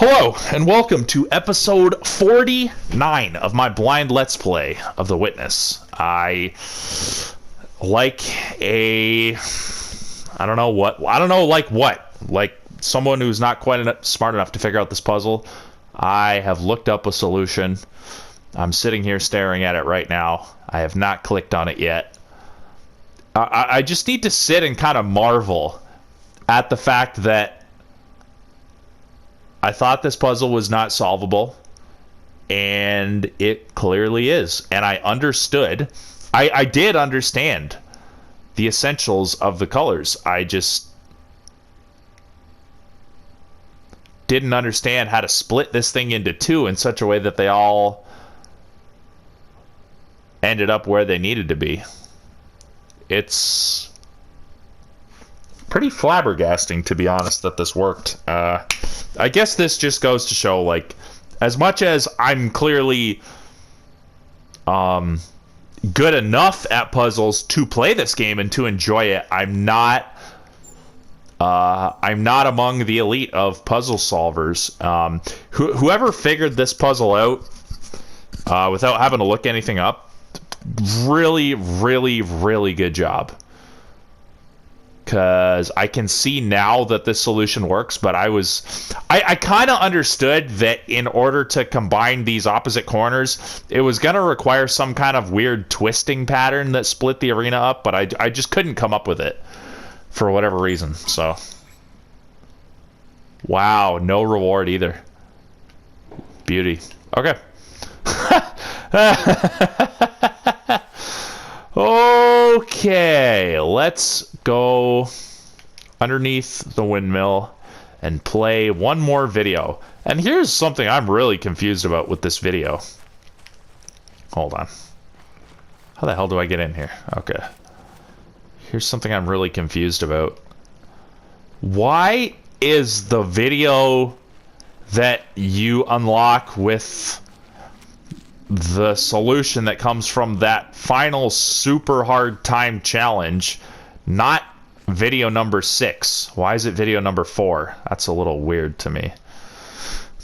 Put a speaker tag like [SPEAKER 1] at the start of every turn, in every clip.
[SPEAKER 1] Hello, and welcome to episode 49 of my blind Let's Play of The Witness. I like someone who's not quite smart enough to figure out this puzzle. I have looked up a solution. I'm sitting here staring at it right now. I have not clicked on it yet. I just need to sit and kind of marvel at the fact that I thought this puzzle was not solvable, and it clearly is. And I understood. I did understand the essentials of the colors. I just didn't understand how to split this thing into two in such a way that they all ended up where they needed to be. It's pretty flabbergasting, to be honest, that this worked. I guess this just goes to show, like, as much as I'm clearly good enough at puzzles to play this game and to enjoy it, I'm not among the elite of puzzle solvers. Whoever figured this puzzle out without having to look anything up, really, really, really good job. Because I can see now that this solution works, but I kind of understood that in order to combine these opposite corners, it was going to require some kind of weird twisting pattern that split the arena up, but I just couldn't come up with it for whatever reason. So, wow, no reward either. Beauty. Okay. Okay, let's go underneath the windmill and play one more video. And here's something I'm really confused about with this video. Hold on. How the hell do I get in here? Okay. Here's something I'm really confused about. Why is the video that you unlock with the solution that comes from that final super hard time challenge not video number 6? Why is it video number 4? That's a little weird to me.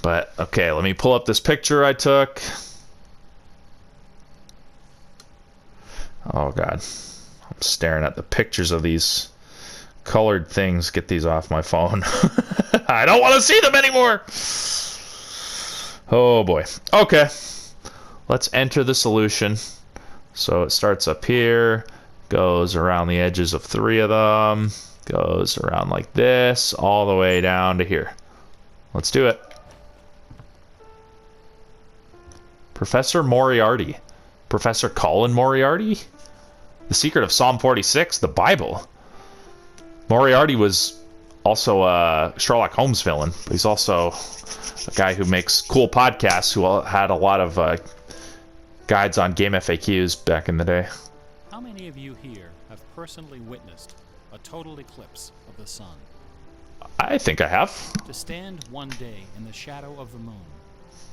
[SPEAKER 1] But okay, let me pull up this picture I took. Oh god, I'm staring at the pictures of these colored things. Get these off my phone. I don't want to see them anymore. Oh boy. Okay, let's enter the solution. So it starts up here, goes around the edges of 3 of them, goes around like this, all the way down to here. Let's do it. Professor Moriarty. Professor Colin Moriarty? The Secret of Psalm 46, the Bible. Moriarty was also a Sherlock Holmes villain, but he's also a guy who makes cool podcasts, who had a lot of guides on game FAQs back in the day.
[SPEAKER 2] How many of you here have personally witnessed a total eclipse of the sun?
[SPEAKER 1] I think I have.
[SPEAKER 2] To stand one day in the shadow of the moon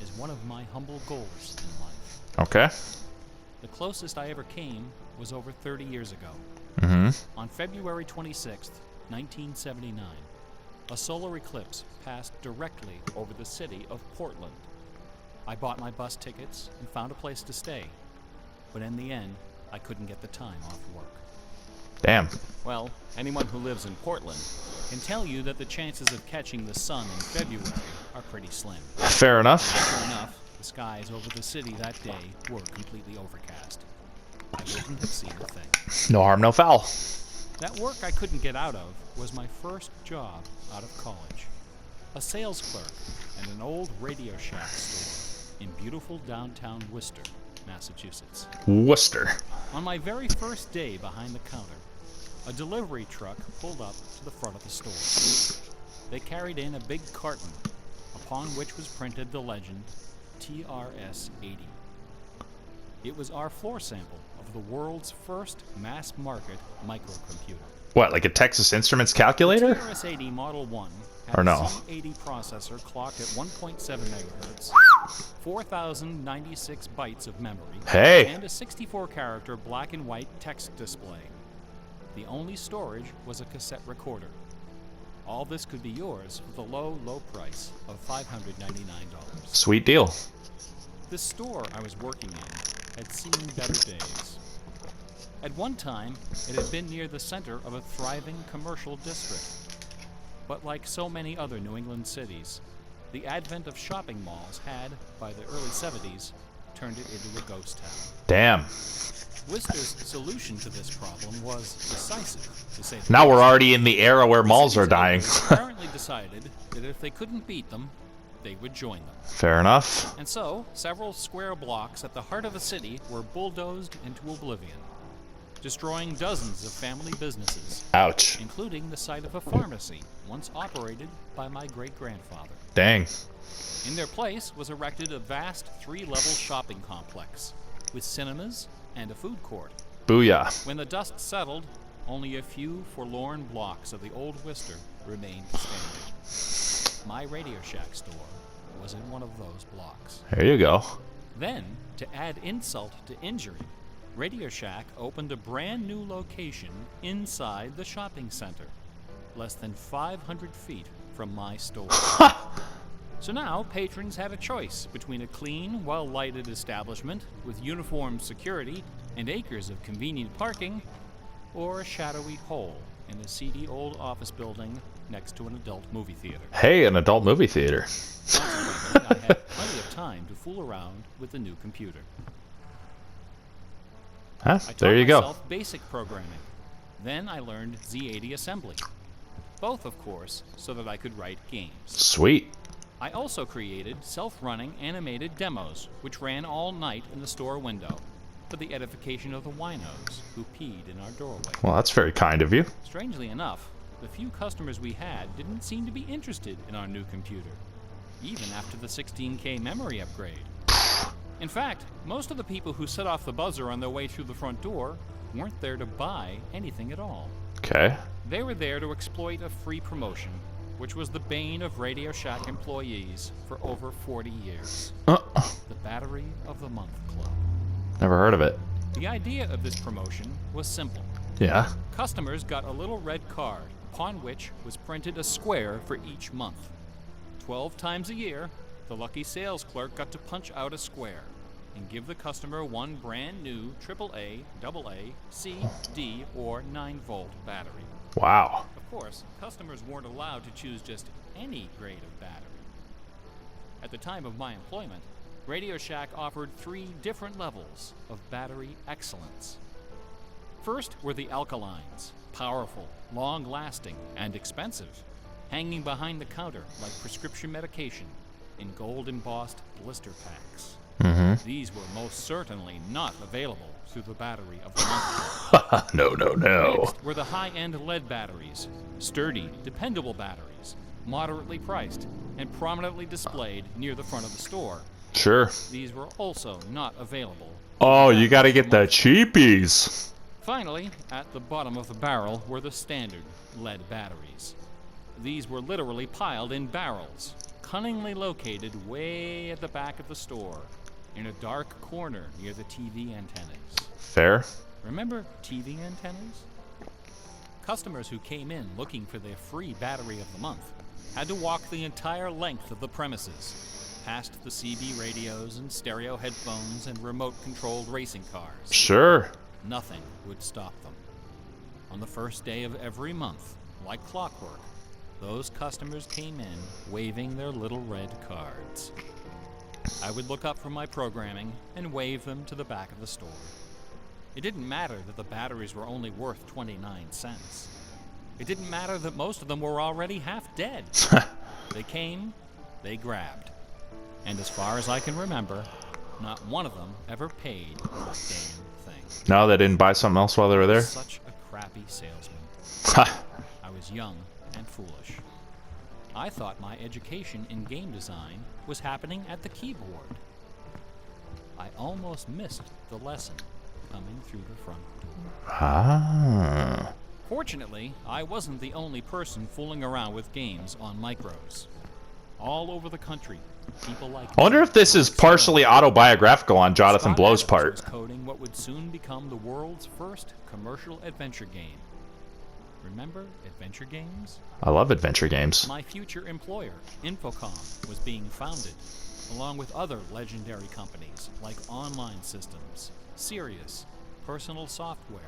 [SPEAKER 2] is one of my humble goals in life.
[SPEAKER 1] Okay.
[SPEAKER 2] The closest I ever came was over 30 years ago.
[SPEAKER 1] Mm-hmm.
[SPEAKER 2] On February 26th, 1979, a solar eclipse passed directly over the city of Portland. I bought my bus tickets and found a place to stay, but in the end, I couldn't get the time off work.
[SPEAKER 1] Damn.
[SPEAKER 2] Well, anyone who lives in Portland can tell you that the chances of catching the sun in February are pretty slim.
[SPEAKER 1] Fair enough.
[SPEAKER 2] Sure enough, the skies over the city that day were completely overcast. I wouldn't have seen a thing.
[SPEAKER 1] No harm, no foul.
[SPEAKER 2] That work I couldn't get out of was my first job out of college. A sales clerk at an old Radio Shack store in beautiful downtown Worcester, Massachusetts.
[SPEAKER 1] Worcester.
[SPEAKER 2] On my very first day behind the counter, a delivery truck pulled up to the front of the store. They carried in a big carton, upon which was printed the legend TRS-80. It was our floor sample of the world's first mass-market microcomputer.
[SPEAKER 1] What, like a Texas Instruments calculator?
[SPEAKER 2] The TRS-80 Model 1 had
[SPEAKER 1] or no?
[SPEAKER 2] a C80 processor clocked at 1.7 megahertz, 4,096 bytes of memory,
[SPEAKER 1] Hey.
[SPEAKER 2] and a 64-character black and white text display. The only storage was a cassette recorder. All this could be yours for the low, low price of $599.
[SPEAKER 1] Sweet deal.
[SPEAKER 2] The store I was working in had seen better days. At one time, it had been near the center of a thriving commercial district. But like so many other New England cities, the advent of shopping malls had, by the early 70s, turned it into a ghost town.
[SPEAKER 1] Damn.
[SPEAKER 2] Worcester's solution to this problem was decisive, to say the
[SPEAKER 1] Now we're
[SPEAKER 2] least.
[SPEAKER 1] already in the era where malls are
[SPEAKER 2] City's
[SPEAKER 1] dying.
[SPEAKER 2] owners apparently decided that if they couldn't beat them, they would join them.
[SPEAKER 1] Fair enough.
[SPEAKER 2] And so, several square blocks at the heart of the city were bulldozed into oblivion, destroying dozens of family businesses,
[SPEAKER 1] Ouch.
[SPEAKER 2] including the site of a pharmacy once operated by my great-grandfather.
[SPEAKER 1] Dang.
[SPEAKER 2] In their place was erected a vast three-level shopping complex with cinemas and a food court.
[SPEAKER 1] Booyah.
[SPEAKER 2] When the dust settled, only a few forlorn blocks of the old Worcester remained standing. My Radio Shack store was in one of those blocks.
[SPEAKER 1] There you go.
[SPEAKER 2] Then, to add insult to injury, Radio Shack opened a brand new location inside the shopping center, less than 500 feet from my store. So now, patrons had a choice between a clean, well-lighted establishment with uniformed security and acres of convenient parking, or a shadowy hole in a seedy old office building next to an adult movie theater.
[SPEAKER 1] Hey, an adult movie theater.
[SPEAKER 2] Consequently, I had plenty of time to fool around with the new computer.
[SPEAKER 1] Huh?
[SPEAKER 2] I taught
[SPEAKER 1] There you go.
[SPEAKER 2] myself basic programming. Then I learned Z80 assembly. Both, of course, so that I could write games.
[SPEAKER 1] Sweet.
[SPEAKER 2] I also created self-running animated demos, which ran all night in the store window, for the edification of the winos who peed in our doorway.
[SPEAKER 1] Well, that's very kind of you.
[SPEAKER 2] Strangely enough, the few customers we had didn't seem to be interested in our new computer, even after the 16K memory upgrade. In fact, most of the people who set off the buzzer on their way through the front door weren't there to buy anything at all.
[SPEAKER 1] Okay.
[SPEAKER 2] They were there to exploit a free promotion, which was the bane of Radio Shack employees for over 40 years. The Battery of the Month Club.
[SPEAKER 1] Never heard of it.
[SPEAKER 2] The idea of this promotion was simple.
[SPEAKER 1] Yeah.
[SPEAKER 2] Customers got a little red card, upon which was printed a square for each month. 12 times a year, the lucky sales clerk got to punch out a square and give the customer one brand new AAA, AA, C, D, or 9-volt battery.
[SPEAKER 1] Wow.
[SPEAKER 2] Of course, customers weren't allowed to choose just any grade of battery. At the time of my employment, Radio Shack offered 3 different levels of battery excellence. First were the alkalines, powerful, long-lasting, and expensive, hanging behind the counter like prescription medication in gold-embossed blister packs.
[SPEAKER 1] Mm-hmm.
[SPEAKER 2] These were most certainly not available through the Battery of the Month.
[SPEAKER 1] No.
[SPEAKER 2] Next were the high-end lead batteries, sturdy, dependable batteries, moderately priced, and prominently displayed near the front of the store.
[SPEAKER 1] Sure.
[SPEAKER 2] These were also not available.
[SPEAKER 1] Oh, you gotta get the cheapies.
[SPEAKER 2] Finally, at the bottom of the barrel were the standard lead batteries. These were literally piled in barrels, cunningly located way at the back of the store, in a dark corner near the TV antennas.
[SPEAKER 1] Fair.
[SPEAKER 2] Remember TV antennas? Customers who came in looking for their free Battery of the Month had to walk the entire length of the premises, past the CB radios and stereo headphones and remote-controlled racing cars.
[SPEAKER 1] Sure.
[SPEAKER 2] Nothing would stop them. On the first day of every month, like clockwork, those customers came in waving their little red cards. I would look up from my programming and wave them to the back of the store. It didn't matter that the batteries were only worth 29 cents. It didn't matter that most of them were already half dead. They came, they grabbed. And as far as I can remember, not one of them ever paid for a damn thing.
[SPEAKER 1] No, they didn't buy something else while they were there?
[SPEAKER 2] Such a crappy salesman.
[SPEAKER 1] Ha!
[SPEAKER 2] I was young and foolish. I thought my education in game design was happening at the keyboard. I almost missed the lesson coming through the front door.
[SPEAKER 1] Ah.
[SPEAKER 2] Fortunately, I wasn't the only person fooling around with games on micros. All over the country, people like
[SPEAKER 1] I wonder if this is partially autobiographical on Jonathan
[SPEAKER 2] Scott
[SPEAKER 1] Blow's
[SPEAKER 2] Adams
[SPEAKER 1] part.
[SPEAKER 2] was coding what would soon become the world's first commercial adventure game. Remember adventure games?
[SPEAKER 1] I love adventure games.
[SPEAKER 2] My future employer, Infocom, was being founded, along with other legendary companies like Online Systems, Sirius, Personal Software,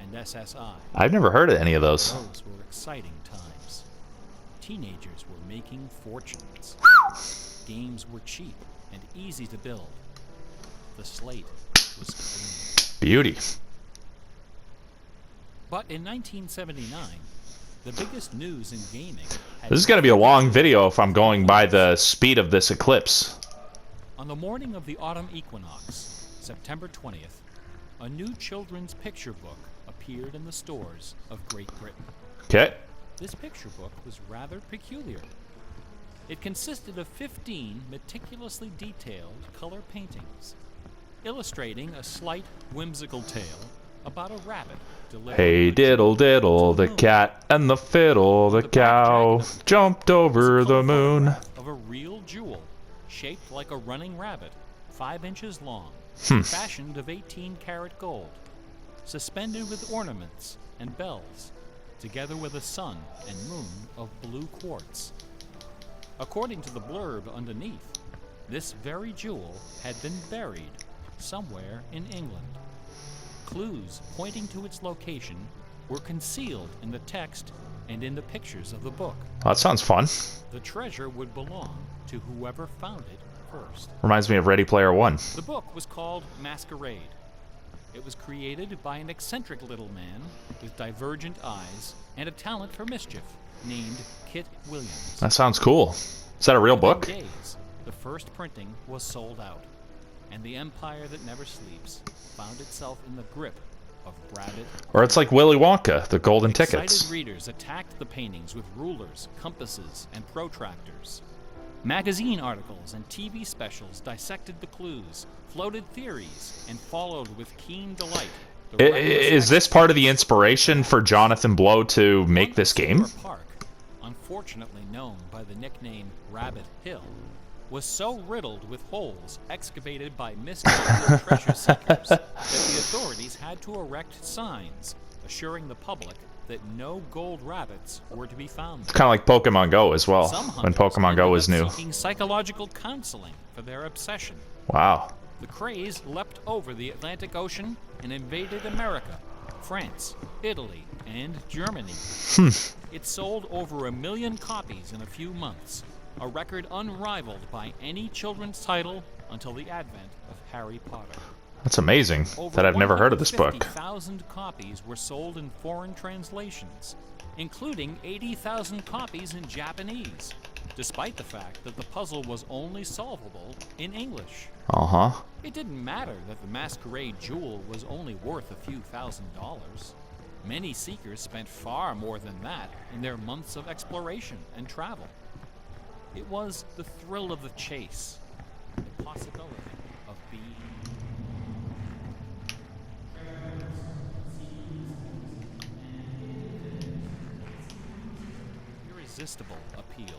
[SPEAKER 2] and SSI.
[SPEAKER 1] I've never heard of any of those.
[SPEAKER 2] Those were exciting times. Teenagers were making fortunes. Games were cheap and easy to build. The slate was clean.
[SPEAKER 1] Beauty.
[SPEAKER 2] But in 1979, the biggest news in gaming had
[SPEAKER 1] This is going to be a long video if I'm going by the speed of this eclipse.
[SPEAKER 2] On the morning of the autumn equinox, September 20th, a new children's picture book appeared in the stores of Great Britain.
[SPEAKER 1] Okay.
[SPEAKER 2] This picture book was rather peculiar. It consisted of 15 meticulously detailed color paintings, illustrating a slight whimsical tale about a rabbit delivering
[SPEAKER 1] Hey
[SPEAKER 2] a
[SPEAKER 1] diddle
[SPEAKER 2] jewel
[SPEAKER 1] diddle,
[SPEAKER 2] to
[SPEAKER 1] the
[SPEAKER 2] moon.
[SPEAKER 1] cat and the fiddle, the cow jumped over the moon.
[SPEAKER 2] Of a real jewel, shaped like a running rabbit, 5 inches long,
[SPEAKER 1] Hmm.
[SPEAKER 2] fashioned of 18-karat gold, suspended with ornaments and bells, together with a sun and moon of blue quartz. According to the blurb underneath, this very jewel had been buried somewhere in England. Clues pointing to its location were concealed in the text and in the pictures of the book.
[SPEAKER 1] That sounds fun.
[SPEAKER 2] The treasure would belong to whoever found it first.
[SPEAKER 1] Reminds me of Ready Player One.
[SPEAKER 2] The book was called Masquerade. It was created by an eccentric little man with divergent eyes and a talent for mischief named Kit Williams.
[SPEAKER 1] That sounds cool. Is that a real book?
[SPEAKER 2] Within days, the first printing was sold out, and the empire that never sleeps found itself in the grip of rabid.
[SPEAKER 1] Or it's like Willy Wonka, the golden tickets.
[SPEAKER 2] Excited readers attacked the paintings with rulers, compasses, and protractors. Magazine articles and TV specials dissected the clues, floated theories, and followed with keen delight. the
[SPEAKER 1] Is this part of the inspiration for Jonathan Blow to make this game?
[SPEAKER 2] Silver Park, unfortunately known by the nickname Rabbit Hill, was so riddled with holes excavated by misguided treasure seekers that the authorities had to erect signs assuring the public that no gold rabbits were to be found.
[SPEAKER 1] It's kind of like Pokemon Go as well,
[SPEAKER 2] Some
[SPEAKER 1] when
[SPEAKER 2] hunters
[SPEAKER 1] Pokemon Go
[SPEAKER 2] ended
[SPEAKER 1] was
[SPEAKER 2] up
[SPEAKER 1] new.
[SPEAKER 2] seeking psychological counseling for their obsession.
[SPEAKER 1] Wow.
[SPEAKER 2] The craze leapt over the Atlantic Ocean and invaded America, France, Italy, and Germany. It sold over 1 million copies in a few months, a record unrivaled by any children's title until the advent of Harry Potter.
[SPEAKER 1] That's amazing that I've never heard of this book.
[SPEAKER 2] 150,000 copies were sold in foreign translations, including 80,000 copies in Japanese, despite the fact that the puzzle was only solvable in English.
[SPEAKER 1] Uh-huh.
[SPEAKER 2] It didn't matter that the Masquerade jewel was only worth a few $1,000s. Many seekers spent far more than that in their months of exploration and travel. It was the thrill of the chase, the possibility of being irresistible appeal.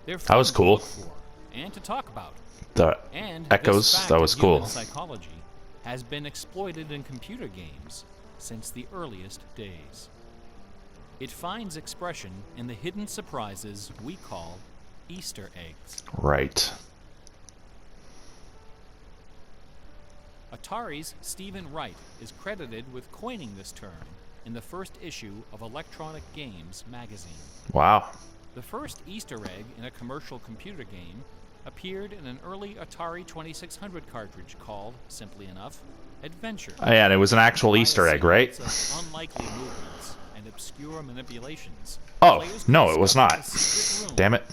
[SPEAKER 2] They're
[SPEAKER 1] That was
[SPEAKER 2] fun to
[SPEAKER 1] cool.
[SPEAKER 2] look for and to talk about.
[SPEAKER 1] The
[SPEAKER 2] And
[SPEAKER 1] echoes,
[SPEAKER 2] this fact
[SPEAKER 1] that
[SPEAKER 2] of
[SPEAKER 1] was
[SPEAKER 2] human
[SPEAKER 1] cool.
[SPEAKER 2] psychology has been exploited in computer games since the earliest days. It finds expression in the hidden surprises we call Easter eggs.
[SPEAKER 1] Right.
[SPEAKER 2] Atari's Stephen Wright is credited with coining this term in the first issue of Electronic Games magazine.
[SPEAKER 1] Wow.
[SPEAKER 2] The first Easter egg in a commercial computer game appeared in an early Atari 2600 cartridge called, simply enough, Adventure.
[SPEAKER 1] Yeah, and it was an actual
[SPEAKER 2] By a
[SPEAKER 1] Easter egg, right?
[SPEAKER 2] sequence of unlikely movements and obscure manipulations.
[SPEAKER 1] Oh,
[SPEAKER 2] players
[SPEAKER 1] no,
[SPEAKER 2] could
[SPEAKER 1] it was
[SPEAKER 2] discover
[SPEAKER 1] not.
[SPEAKER 2] a secret room
[SPEAKER 1] Damn it.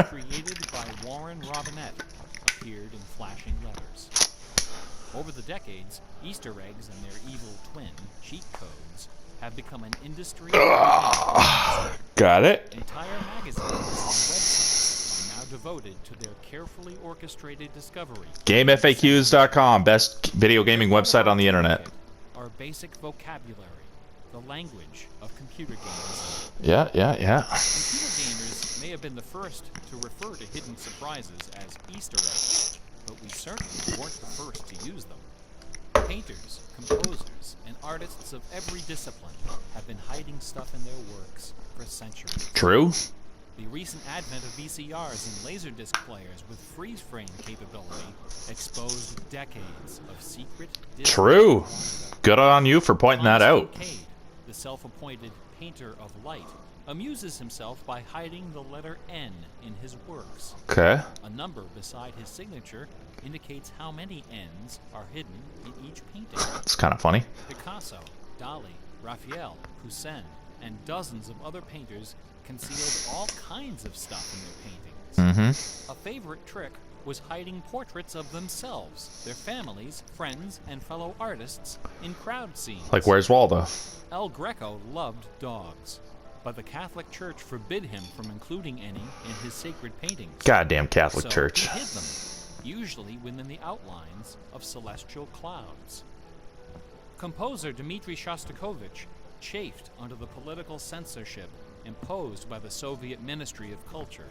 [SPEAKER 2] created by Warren Robinette appeared in flashing letters. Over the decades, Easter eggs and their evil twin, cheat codes, have become an industry.
[SPEAKER 1] Got it.
[SPEAKER 2] Entire magazines and websites are now devoted to their carefully orchestrated discovery.
[SPEAKER 1] GameFAQs.com, best video gaming website on the internet.
[SPEAKER 2] Our basic vocabulary, the language of computer games.
[SPEAKER 1] Yeah.
[SPEAKER 2] Computer gamers may have been the first to refer to hidden surprises as Easter eggs, but we certainly weren't the first to use them. Painters, composers, and artists of every discipline have been hiding stuff in their works for centuries.
[SPEAKER 1] True.
[SPEAKER 2] The recent advent of VCRs and Laserdisc players with freeze-frame capability exposed decades of secret
[SPEAKER 1] True. Good on you for pointing that out.
[SPEAKER 2] Kincaid, the self-appointed painter of light, amuses himself by hiding the letter N in his works.
[SPEAKER 1] Okay.
[SPEAKER 2] A number beside his signature indicates how many N's are hidden in each painting.
[SPEAKER 1] It's kind of funny.
[SPEAKER 2] Picasso, Dali, Raphael, Poussin, and dozens of other painters concealed all kinds of stuff in their paintings.
[SPEAKER 1] Mm-hmm.
[SPEAKER 2] A favorite trick was hiding portraits of themselves, their families, friends, and fellow artists in crowd scenes.
[SPEAKER 1] Like, where's Waldo?
[SPEAKER 2] El Greco loved dogs, but the Catholic Church forbid him from including any in his sacred paintings.
[SPEAKER 1] Goddamn Catholic
[SPEAKER 2] So
[SPEAKER 1] Church.
[SPEAKER 2] he hid them, usually within the outlines of celestial clouds. Composer Dmitri Shostakovich chafed under the political censorship imposed by the Soviet Ministry of Culture.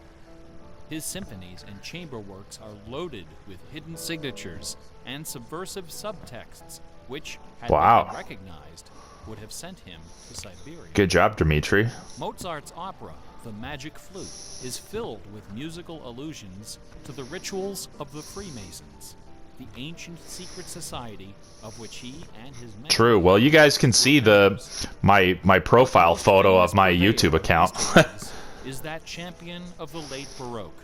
[SPEAKER 2] His symphonies and chamber works are loaded with hidden signatures and subversive subtexts, which, had they been recognized, would have sent him to Siberia.
[SPEAKER 1] Good job, Dimitri.
[SPEAKER 2] Mozart's opera, The Magic Flute, is filled with musical allusions to the rituals of the Freemasons, the ancient secret society of which he and his men...
[SPEAKER 1] True. Well, you guys can see my profile photo of my YouTube account.
[SPEAKER 2] Is that champion of the late Baroque,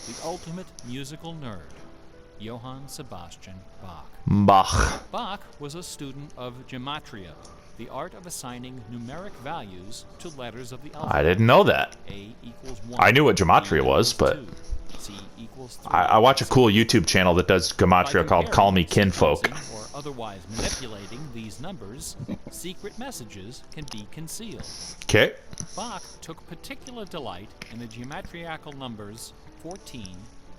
[SPEAKER 2] the ultimate musical nerd, Johann Sebastian Bach.
[SPEAKER 1] Bach.
[SPEAKER 2] Bach was a student of gematria, the art of assigning numeric values to letters of the alphabet.
[SPEAKER 1] I didn't know that.
[SPEAKER 2] A equals 1.
[SPEAKER 1] I knew what gematria was, but
[SPEAKER 2] 2, C equals 3.
[SPEAKER 1] I watch a cool YouTube channel that does gematria called Call Me Kinfolk.
[SPEAKER 2] Or otherwise manipulating these numbers, secret messages can be concealed.
[SPEAKER 1] Okay.
[SPEAKER 2] Bach took particular delight in the geometrical numbers 14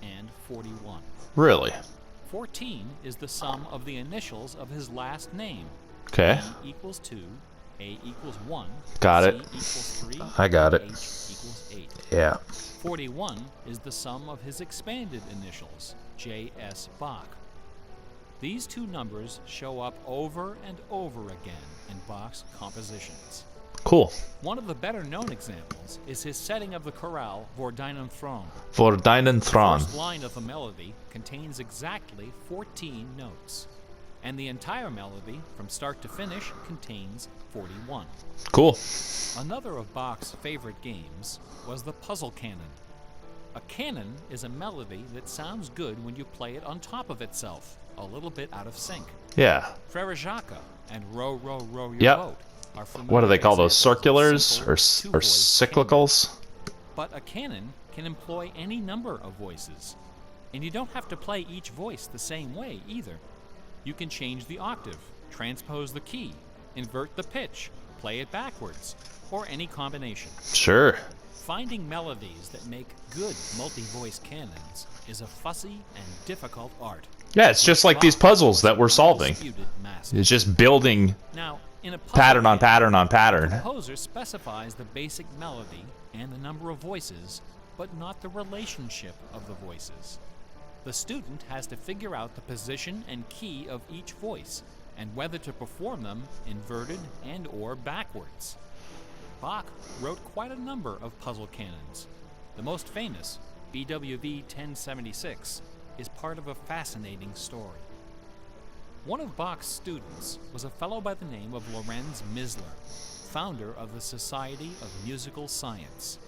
[SPEAKER 2] and 41.
[SPEAKER 1] Really?
[SPEAKER 2] 14 is the sum of the initials of his last name.
[SPEAKER 1] Okay.
[SPEAKER 2] E equals 2, A equals 1,
[SPEAKER 1] Got
[SPEAKER 2] C
[SPEAKER 1] it.
[SPEAKER 2] equals 3,
[SPEAKER 1] I got it.
[SPEAKER 2] H equals 8.
[SPEAKER 1] Yeah.
[SPEAKER 2] 41 is the sum of his expanded initials, J.S. Bach. These two numbers show up over and over again in Bach's compositions.
[SPEAKER 1] Cool.
[SPEAKER 2] One of the better-known examples is his setting of the chorale Vor deinem Thron.
[SPEAKER 1] For deinen
[SPEAKER 2] The
[SPEAKER 1] Thron.
[SPEAKER 2] first line of the melody contains exactly 14 notes, and the entire melody, from start to finish, contains 41.
[SPEAKER 1] Cool.
[SPEAKER 2] Another of Bach's favorite games was the puzzle canon. A canon is a melody that sounds good when you play it on top of itself, a little bit out of sync.
[SPEAKER 1] Yeah.
[SPEAKER 2] Frere Jacques and Row, Row, Row Your
[SPEAKER 1] Yep.
[SPEAKER 2] Boat are familiar
[SPEAKER 1] What do they call those?
[SPEAKER 2] examples of
[SPEAKER 1] Circulars
[SPEAKER 2] simple
[SPEAKER 1] or
[SPEAKER 2] two-voice
[SPEAKER 1] cyclicals?
[SPEAKER 2] canons. But a canon can employ any number of voices. And you don't have to play each voice the same way either. You can change the octave, transpose the key, invert the pitch, play it backwards, or any combination.
[SPEAKER 1] Sure.
[SPEAKER 2] Finding melodies that make good multi-voice canons is a fussy and difficult art.
[SPEAKER 1] Yeah, it's just like these puzzles that we're solving.
[SPEAKER 2] Undisputed master.
[SPEAKER 1] It's just building
[SPEAKER 2] Now, in a puzzle
[SPEAKER 1] pattern on
[SPEAKER 2] game,
[SPEAKER 1] pattern on
[SPEAKER 2] the
[SPEAKER 1] pattern.
[SPEAKER 2] composer specifies the basic melody and the number of voices, but not the relationship of the voices. The student has to figure out the position and key of each voice, and whether to perform them inverted and or backwards. Bach wrote quite a number of puzzle canons. The most famous, BWV 1076, is part of a fascinating story. One of Bach's students was a fellow by the name of Lorenz Misler, founder of the Society of Musical Science.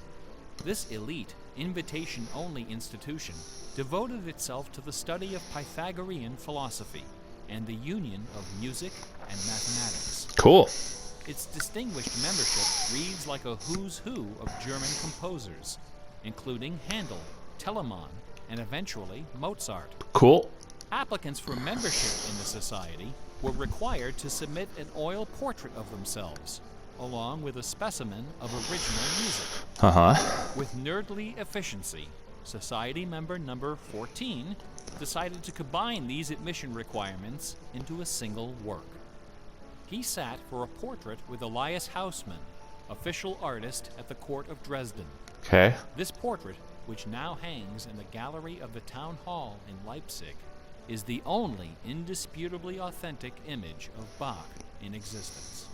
[SPEAKER 2] This elite, invitation-only institution devoted itself to the study of Pythagorean philosophy and the union of music and mathematics.
[SPEAKER 1] Cool.
[SPEAKER 2] Its distinguished membership reads like a who's who of German composers, including Handel, Telemann, and eventually Mozart.
[SPEAKER 1] Cool.
[SPEAKER 2] Applicants for membership in the society were required to submit an oil portrait of themselves, along with a specimen of original music.
[SPEAKER 1] Uh-huh.
[SPEAKER 2] With nerdly efficiency, Society member number 14 decided to combine these admission requirements into a single work. He sat for a portrait with Elias Hausmann, official artist at the court of Dresden.
[SPEAKER 1] Okay.
[SPEAKER 2] This portrait, which now hangs in the gallery of the town hall in Leipzig, is the only indisputably authentic image of Bach in existence.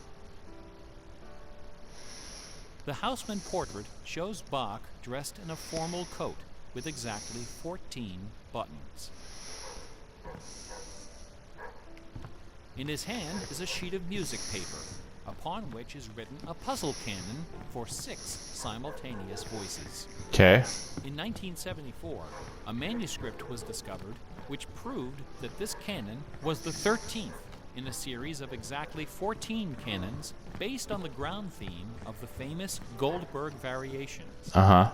[SPEAKER 2] The Haussmann portrait shows Bach dressed in a formal coat with exactly 14 buttons. In his hand is a sheet of music paper, upon which is written a puzzle canon for 6 simultaneous voices.
[SPEAKER 1] Okay.
[SPEAKER 2] In 1974, a manuscript was discovered which proved that this canon was the 13th in a series of exactly 14 canons based on the ground theme of the famous Goldberg variations.
[SPEAKER 1] Uh-huh.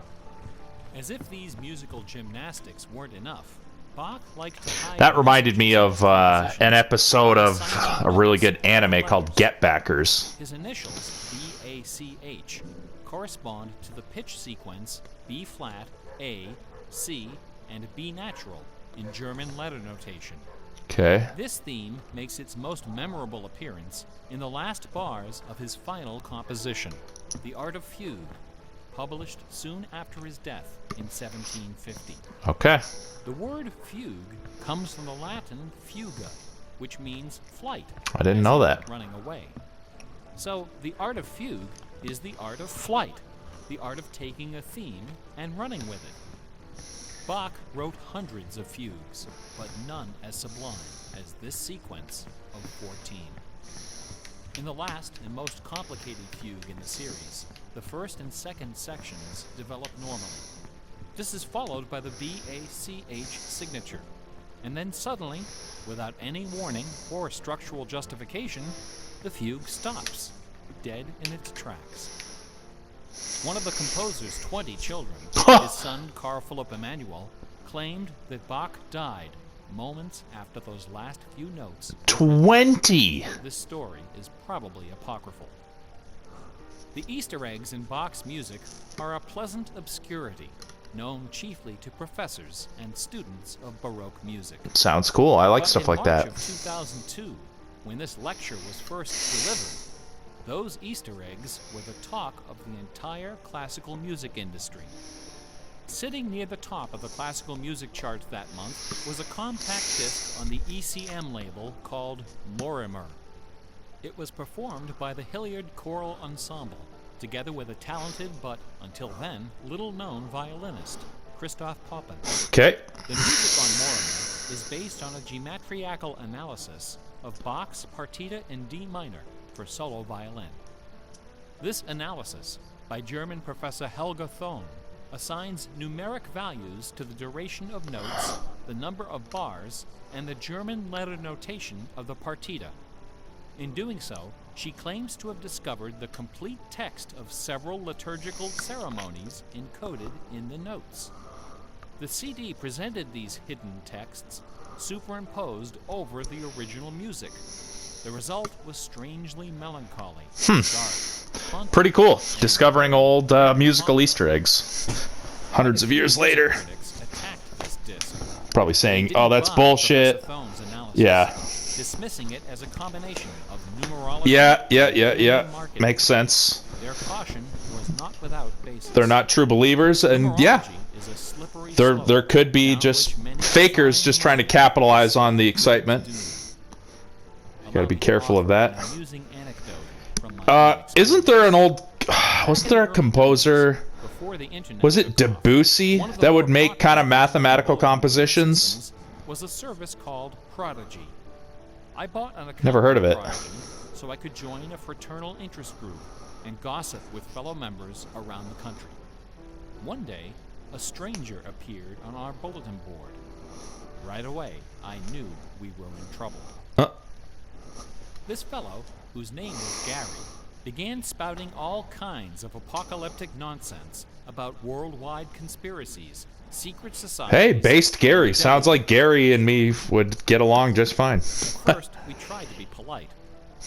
[SPEAKER 2] As if these musical gymnastics weren't enough, Bach liked to hide
[SPEAKER 1] That reminded me of an
[SPEAKER 2] compositions
[SPEAKER 1] episode of
[SPEAKER 2] by
[SPEAKER 1] a really good
[SPEAKER 2] assigning
[SPEAKER 1] anime called
[SPEAKER 2] letters.
[SPEAKER 1] Get Backers.
[SPEAKER 2] His initials, B-A-C-H, correspond to the pitch sequence B flat, A, C, and B natural in German letter notation.
[SPEAKER 1] Okay.
[SPEAKER 2] This theme makes its most memorable appearance in the last bars of his final composition, The Art of Fugue, published soon after his death in 1750.
[SPEAKER 1] Okay.
[SPEAKER 2] The word fugue comes from the Latin fuga, which means flight.
[SPEAKER 1] I didn't
[SPEAKER 2] as
[SPEAKER 1] know
[SPEAKER 2] in
[SPEAKER 1] that.
[SPEAKER 2] running away. So the art of fugue is the art of flight, the art of taking a theme and running with it. Bach wrote hundreds of fugues, but none as sublime as this sequence of 14. In the last and most complicated fugue in the series, the first and second sections develop normally. This is followed by the B-A-C-H signature, and then suddenly, without any warning or structural justification, the fugue stops, dead in its tracks. One of the composer's 20 children, his son Carl Philipp Emanuel, claimed that Bach died moments after those last few notes.
[SPEAKER 1] 20!
[SPEAKER 2] This story is probably apocryphal. The Easter eggs in Bach's music are a pleasant obscurity, known chiefly to professors and students of Baroque music.
[SPEAKER 1] Sounds cool. I like
[SPEAKER 2] But
[SPEAKER 1] stuff
[SPEAKER 2] in
[SPEAKER 1] like that.
[SPEAKER 2] March of 2002, when this lecture was first delivered, those Easter eggs were the talk of the entire classical music industry. Sitting near the top of the classical music chart that month was a compact disc on the ECM label called Lorimer. It was performed by the Hilliard Choral Ensemble, together with a talented but, until then, little-known violinist, Christoph Poppen.
[SPEAKER 1] Okay.
[SPEAKER 2] The music on Lorimer is based on a geometriacal analysis of Bach's Partita in D minor for solo violin. This analysis, by German professor Helga Thon, assigns numeric values to the duration of notes, the number of bars, and the German letter notation of the partita. In doing so, she claims to have discovered the complete text of several liturgical ceremonies encoded in the notes. The CD presented these hidden texts superimposed over the original music. The result was strangely melancholy, dark, haunting,
[SPEAKER 1] Pretty cool.
[SPEAKER 2] and
[SPEAKER 1] Discovering old musical Easter eggs. Hundreds of years later.
[SPEAKER 2] critics attacked this disc.
[SPEAKER 1] Probably
[SPEAKER 2] They
[SPEAKER 1] saying,
[SPEAKER 2] didn't
[SPEAKER 1] oh, that's
[SPEAKER 2] buy
[SPEAKER 1] bullshit.
[SPEAKER 2] Professor Thone's analysis,
[SPEAKER 1] Yeah.
[SPEAKER 2] dismissing it as a combination of numerology
[SPEAKER 1] Yeah.
[SPEAKER 2] and marketing.
[SPEAKER 1] Makes sense.
[SPEAKER 2] Their caution was not without basis.
[SPEAKER 1] They're not true believers, and yeah,
[SPEAKER 2] Numerology is a slippery
[SPEAKER 1] there
[SPEAKER 2] slope
[SPEAKER 1] could be
[SPEAKER 2] down
[SPEAKER 1] just
[SPEAKER 2] which many
[SPEAKER 1] fakers
[SPEAKER 2] blind
[SPEAKER 1] just trying to
[SPEAKER 2] minds
[SPEAKER 1] capitalize on the excitement.
[SPEAKER 2] doom.
[SPEAKER 1] Gotta be
[SPEAKER 2] Allow me to
[SPEAKER 1] careful of
[SPEAKER 2] offer
[SPEAKER 1] that.
[SPEAKER 2] an amusing anecdote from my own
[SPEAKER 1] Isn't there an old... Wasn't there a composer...
[SPEAKER 2] Before the internet
[SPEAKER 1] Was it
[SPEAKER 2] took off,
[SPEAKER 1] Debussy
[SPEAKER 2] one of the
[SPEAKER 1] that would
[SPEAKER 2] more
[SPEAKER 1] make kind of
[SPEAKER 2] popular
[SPEAKER 1] mathematical
[SPEAKER 2] mobile
[SPEAKER 1] compositions?
[SPEAKER 2] systems was a service called Prodigy. I bought an account
[SPEAKER 1] Never heard of
[SPEAKER 2] with
[SPEAKER 1] it.
[SPEAKER 2] Prodigy so I could join a fraternal interest group and gossip with fellow members around the country. One day, a stranger appeared on our bulletin board. Right away, I knew we were in trouble.
[SPEAKER 1] Huh?
[SPEAKER 2] This fellow, whose name was Gary, began spouting all kinds of apocalyptic nonsense about worldwide conspiracies, secret societies.
[SPEAKER 1] Hey, based Gary.
[SPEAKER 2] and the
[SPEAKER 1] Sounds
[SPEAKER 2] devil.
[SPEAKER 1] like Gary and me would get along just fine.
[SPEAKER 2] At first, we tried to be polite.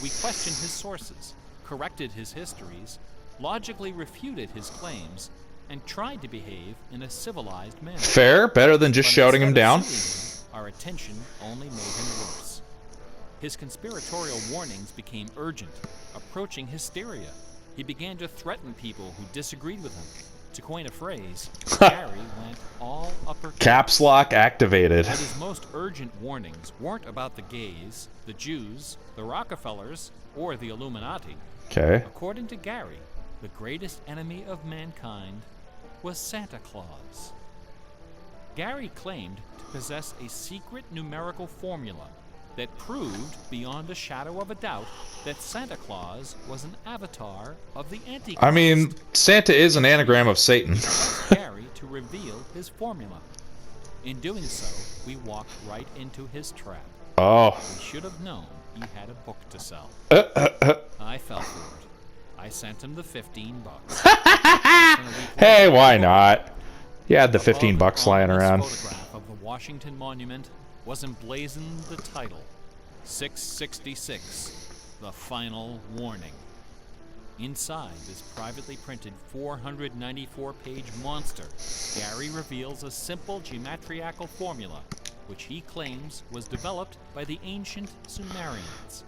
[SPEAKER 2] We questioned his sources, corrected his histories, logically refuted his claims, and tried to behave in a civilized manner.
[SPEAKER 1] Fair, better than just
[SPEAKER 2] But
[SPEAKER 1] shouting him
[SPEAKER 2] instead of
[SPEAKER 1] down.
[SPEAKER 2] soothing him, our attention only made him worse. His conspiratorial warnings became urgent, approaching hysteria. He began to threaten people who disagreed with him. To coin a phrase, Gary went all upper for
[SPEAKER 1] Caps lock activated.
[SPEAKER 2] But his most urgent warnings weren't about the gays, the Jews, the Rockefellers, or the Illuminati.
[SPEAKER 1] Okay.
[SPEAKER 2] According to Gary, the greatest enemy of mankind was Santa Claus. Gary claimed to possess a secret numerical formula that proved beyond a shadow of a doubt that Santa Claus was an avatar of the Antichrist.
[SPEAKER 1] I mean, Santa is an anagram of Satan.
[SPEAKER 2] Gary to reveal his formula. In doing so, we walked right into his trap.
[SPEAKER 1] Oh.
[SPEAKER 2] We should have known he had a book to sell. I fell for it. I sent him the $15.
[SPEAKER 1] Hey, why not? You had the 15
[SPEAKER 2] Above
[SPEAKER 1] bucks
[SPEAKER 2] an
[SPEAKER 1] lying
[SPEAKER 2] ominous
[SPEAKER 1] around.
[SPEAKER 2] photograph of the Washington Monument was emblazoned the title, 666, The Final Warning. Inside this privately printed 494-page monster, Gary reveals a simple geometrical formula, which he claims was developed by the ancient Sumerians.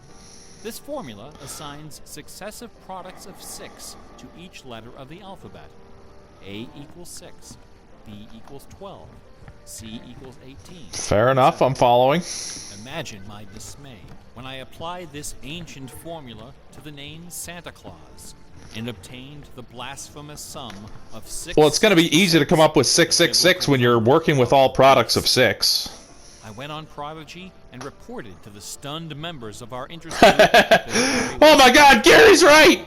[SPEAKER 2] This formula assigns successive products of 6 to each letter of the alphabet. A equals 6, B equals 12, C equals 18.
[SPEAKER 1] Fair enough, I'm following.
[SPEAKER 2] Imagine my dismay when I applied this ancient formula to the name Santa Claus and obtained the blasphemous sum of 6.
[SPEAKER 1] Well, it's going to be easy to come up with 666 when you're working with all products of 6.
[SPEAKER 2] I went on Prodigy and reported to the stunned members of our interest group that Gary
[SPEAKER 1] Oh
[SPEAKER 2] was
[SPEAKER 1] my god, Gary's right!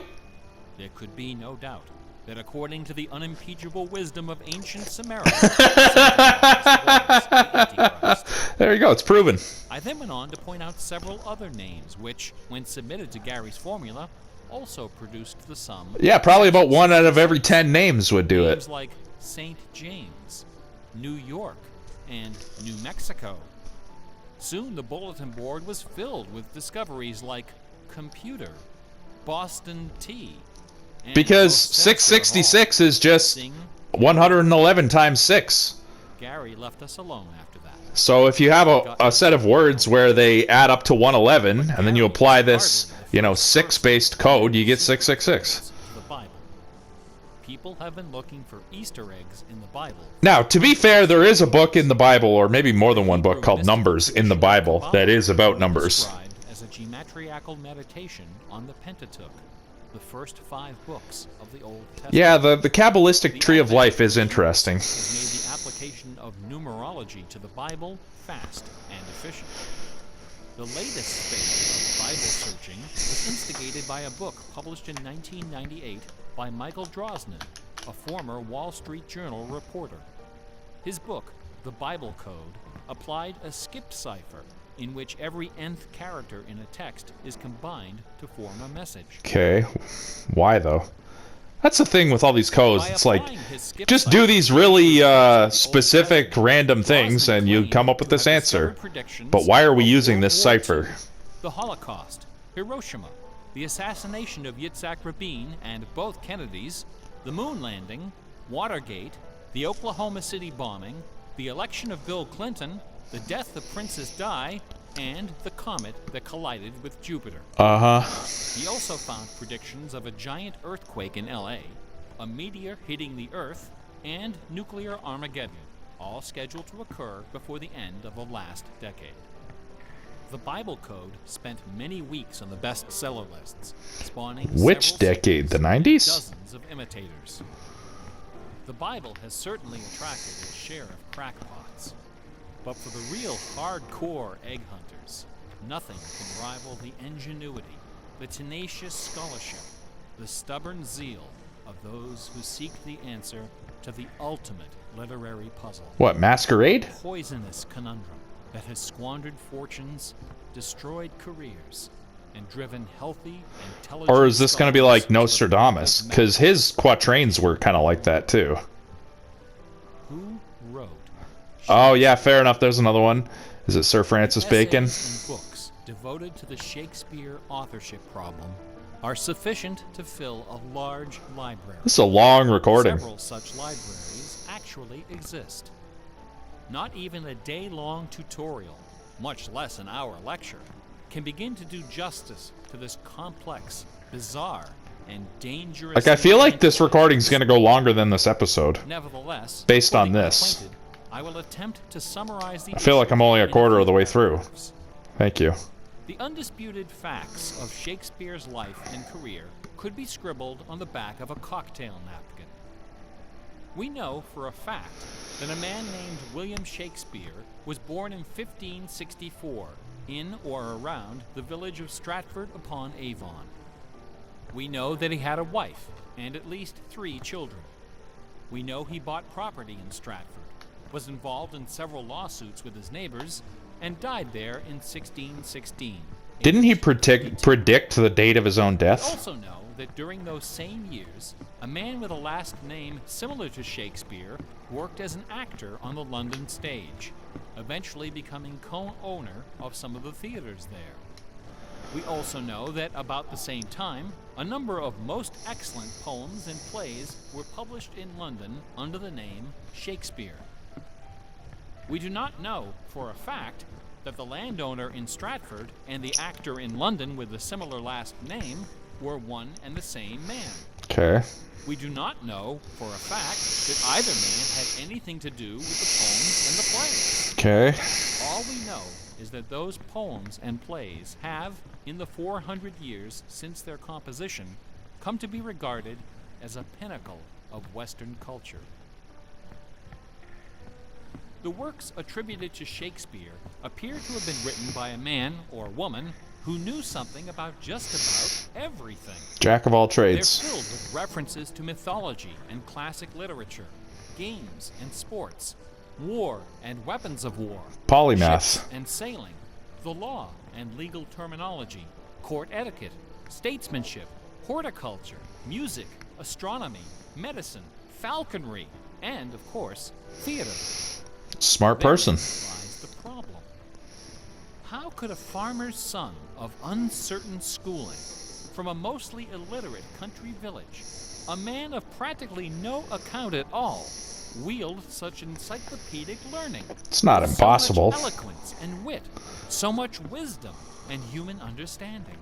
[SPEAKER 2] There could be no doubt that according to the unimpeachable wisdom of ancient Samaritans, Santa Claus was the Antichrist.
[SPEAKER 1] There you go, it's proven.
[SPEAKER 2] I then went on to point out several other names which, when submitted to Gary's formula, also produced the sum.
[SPEAKER 1] Yeah, probably about 1 out of every 10 names would do
[SPEAKER 2] Names
[SPEAKER 1] it.
[SPEAKER 2] like St. James, New York, and New Mexico. Soon the bulletin board was filled with discoveries like computer, Boston tea, and
[SPEAKER 1] Because
[SPEAKER 2] most sensitive of
[SPEAKER 1] 666
[SPEAKER 2] all,
[SPEAKER 1] is just
[SPEAKER 2] sing.
[SPEAKER 1] 111 times 6.
[SPEAKER 2] Gary left us alone after that.
[SPEAKER 1] So if you have a set of words where they add up to 111, and then you apply this, 6-based code, you get 666.
[SPEAKER 2] The Bible. People have been looking for Easter eggs in the Bible.
[SPEAKER 1] Now, to be fair, there is a book in the Bible, or maybe more than one book, called Numbers in the Bible that is about numbers.
[SPEAKER 2] Described as a geometrical meditation on the Pentateuch, the first 5 books of the Old Testament.
[SPEAKER 1] Yeah, the Kabbalistic tree of life is interesting.
[SPEAKER 2] Has made the application of numerology to the Bible fast and efficient. The latest phase of Bible searching was instigated by a book published in 1998 by Michael Drosnin, a former Wall Street Journal reporter. His book, The Bible Code, applied a skipped cipher in which every nth character in a text is combined to form a message.
[SPEAKER 1] Okay, why though? That's the thing with all these codes.
[SPEAKER 2] By
[SPEAKER 1] It's like,
[SPEAKER 2] applying his skip
[SPEAKER 1] just
[SPEAKER 2] cipher
[SPEAKER 1] do these
[SPEAKER 2] to
[SPEAKER 1] really
[SPEAKER 2] the Old
[SPEAKER 1] specific,
[SPEAKER 2] Testament,
[SPEAKER 1] random things,
[SPEAKER 2] Drosnin
[SPEAKER 1] and you
[SPEAKER 2] claimed
[SPEAKER 1] come up with
[SPEAKER 2] to
[SPEAKER 1] this
[SPEAKER 2] have
[SPEAKER 1] answer.
[SPEAKER 2] discovered predictions
[SPEAKER 1] But why are we
[SPEAKER 2] of
[SPEAKER 1] using
[SPEAKER 2] World
[SPEAKER 1] this
[SPEAKER 2] War
[SPEAKER 1] cipher?
[SPEAKER 2] II, the Holocaust, Hiroshima, the assassination of Yitzhak Rabin and both Kennedys, the moon landing, Watergate, the Oklahoma City bombing, the election of Bill Clinton, the death of Princess Di, and the comet that collided with Jupiter.
[SPEAKER 1] Uh-huh.
[SPEAKER 2] He also found predictions of a giant earthquake in LA, a meteor hitting the Earth, and nuclear Armageddon, all scheduled to occur before the end of the last decade. The Bible Code spent many weeks on the bestseller lists, spawning
[SPEAKER 1] Which
[SPEAKER 2] several
[SPEAKER 1] decade? The
[SPEAKER 2] series,
[SPEAKER 1] 90s?
[SPEAKER 2] dozens of imitators. The Bible has certainly attracted its share of crackpots, but for the real hardcore egg hunters, nothing can rival the ingenuity, the tenacious scholarship, the stubborn zeal of those who seek the answer to the ultimate literary puzzle.
[SPEAKER 1] What, Masquerade?
[SPEAKER 2] Poisonous conundrum that has squandered fortunes, destroyed careers, and driven healthy, intelligent
[SPEAKER 1] Or is this going to be like
[SPEAKER 2] scholars to the
[SPEAKER 1] Nostradamus?
[SPEAKER 2] brink of
[SPEAKER 1] Because his quatrains were kind of like that, too.
[SPEAKER 2] Who wrote
[SPEAKER 1] Oh, yeah, fair enough. There's another one. Is it Sir Francis Bacon?
[SPEAKER 2] essays and books devoted to the Shakespeare authorship problem are sufficient to fill a large library.
[SPEAKER 1] This is a long recording.
[SPEAKER 2] Several such libraries actually exist. Not even a day-long tutorial, much less an hour lecture, can begin to do justice to this complex, bizarre, and dangerous...
[SPEAKER 1] Like, I feel like this recording's going to go longer than this episode.
[SPEAKER 2] Nevertheless,
[SPEAKER 1] Based
[SPEAKER 2] for
[SPEAKER 1] on
[SPEAKER 2] the
[SPEAKER 1] this.
[SPEAKER 2] unacquainted, I will attempt to summarize the
[SPEAKER 1] I feel like I'm only a
[SPEAKER 2] issue in
[SPEAKER 1] quarter of the
[SPEAKER 2] few
[SPEAKER 1] way through.
[SPEAKER 2] paragraphs.
[SPEAKER 1] Thank you.
[SPEAKER 2] The undisputed facts of Shakespeare's life and career could be scribbled on the back of a cocktail napkin. We know for a fact that a man named William Shakespeare was born in 1564 in or around the village of Stratford-upon-Avon. We know that he had a wife and at least 3 children. We know he bought property in Stratford, was involved in several lawsuits with his neighbors, and died there in 1616.
[SPEAKER 1] Didn't he
[SPEAKER 2] aged 52.
[SPEAKER 1] predict the date of his own
[SPEAKER 2] We
[SPEAKER 1] death?
[SPEAKER 2] also know that during those same years, a man with a last name similar to Shakespeare worked as an actor on the London stage, eventually becoming co-owner of some of the theaters there. We also know that about the same time, a number of most excellent poems and plays were published in London under the name Shakespeare. We do not know for a fact that the landowner in Stratford and the actor in London with a similar last name were one and the same man.
[SPEAKER 1] Okay.
[SPEAKER 2] We do not know for a fact that either man had anything to do with the poems and the plays.
[SPEAKER 1] Okay.
[SPEAKER 2] All we know is that those poems and plays have, in the 400 years since their composition, come to be regarded as a pinnacle of Western culture. The works attributed to Shakespeare appear to have been written by a man or woman who knew something about just about everything.
[SPEAKER 1] Jack of all
[SPEAKER 2] They're
[SPEAKER 1] trades.
[SPEAKER 2] filled with references to mythology and classic literature, games and sports, war and weapons of war,
[SPEAKER 1] Polymath.
[SPEAKER 2] ships and sailing, the law and legal terminology, court etiquette, statesmanship, horticulture, music, astronomy, medicine, falconry, and, of course, theater.
[SPEAKER 1] Smart
[SPEAKER 2] Therein
[SPEAKER 1] person.
[SPEAKER 2] lies the problem. How could a farmer's son of uncertain schooling, from a mostly illiterate country village, a man of practically no account at all, wield such encyclopedic learning?
[SPEAKER 1] It's not
[SPEAKER 2] with
[SPEAKER 1] impossible.
[SPEAKER 2] So much eloquence and wit, so much wisdom and human understanding.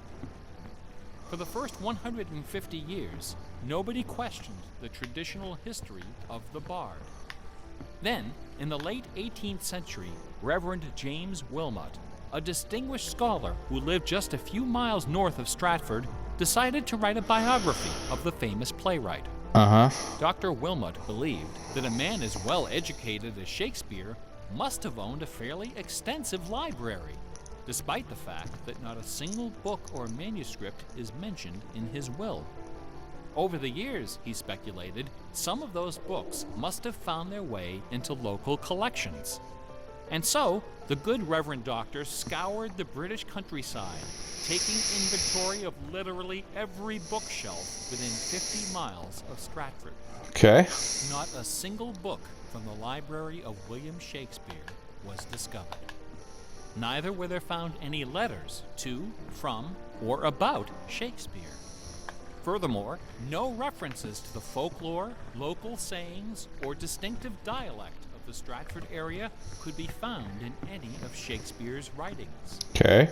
[SPEAKER 2] For the first 150 years, nobody questioned the traditional history of the bard. Then, in the late 18th century, Reverend James Wilmot, a distinguished scholar who lived just a few miles north of Stratford, decided to write a biography of the famous playwright.
[SPEAKER 1] Uh-huh.
[SPEAKER 2] Dr. Wilmot believed that a man as well educated as Shakespeare must have owned a fairly extensive library, despite the fact that not a single book or manuscript is mentioned in his will. Over the years, he speculated, some of those books must have found their way into local collections. And so, the good Reverend Doctor scoured the British countryside, taking inventory of literally every bookshelf within 50 miles of Stratford.
[SPEAKER 1] Okay.
[SPEAKER 2] Not a single book from the library of William Shakespeare was discovered. Neither were there found any letters to, from, or about Shakespeare. Furthermore, no references to the folklore, local sayings, or distinctive dialect of the Stratford area could be found in any of Shakespeare's writings.
[SPEAKER 1] Okay.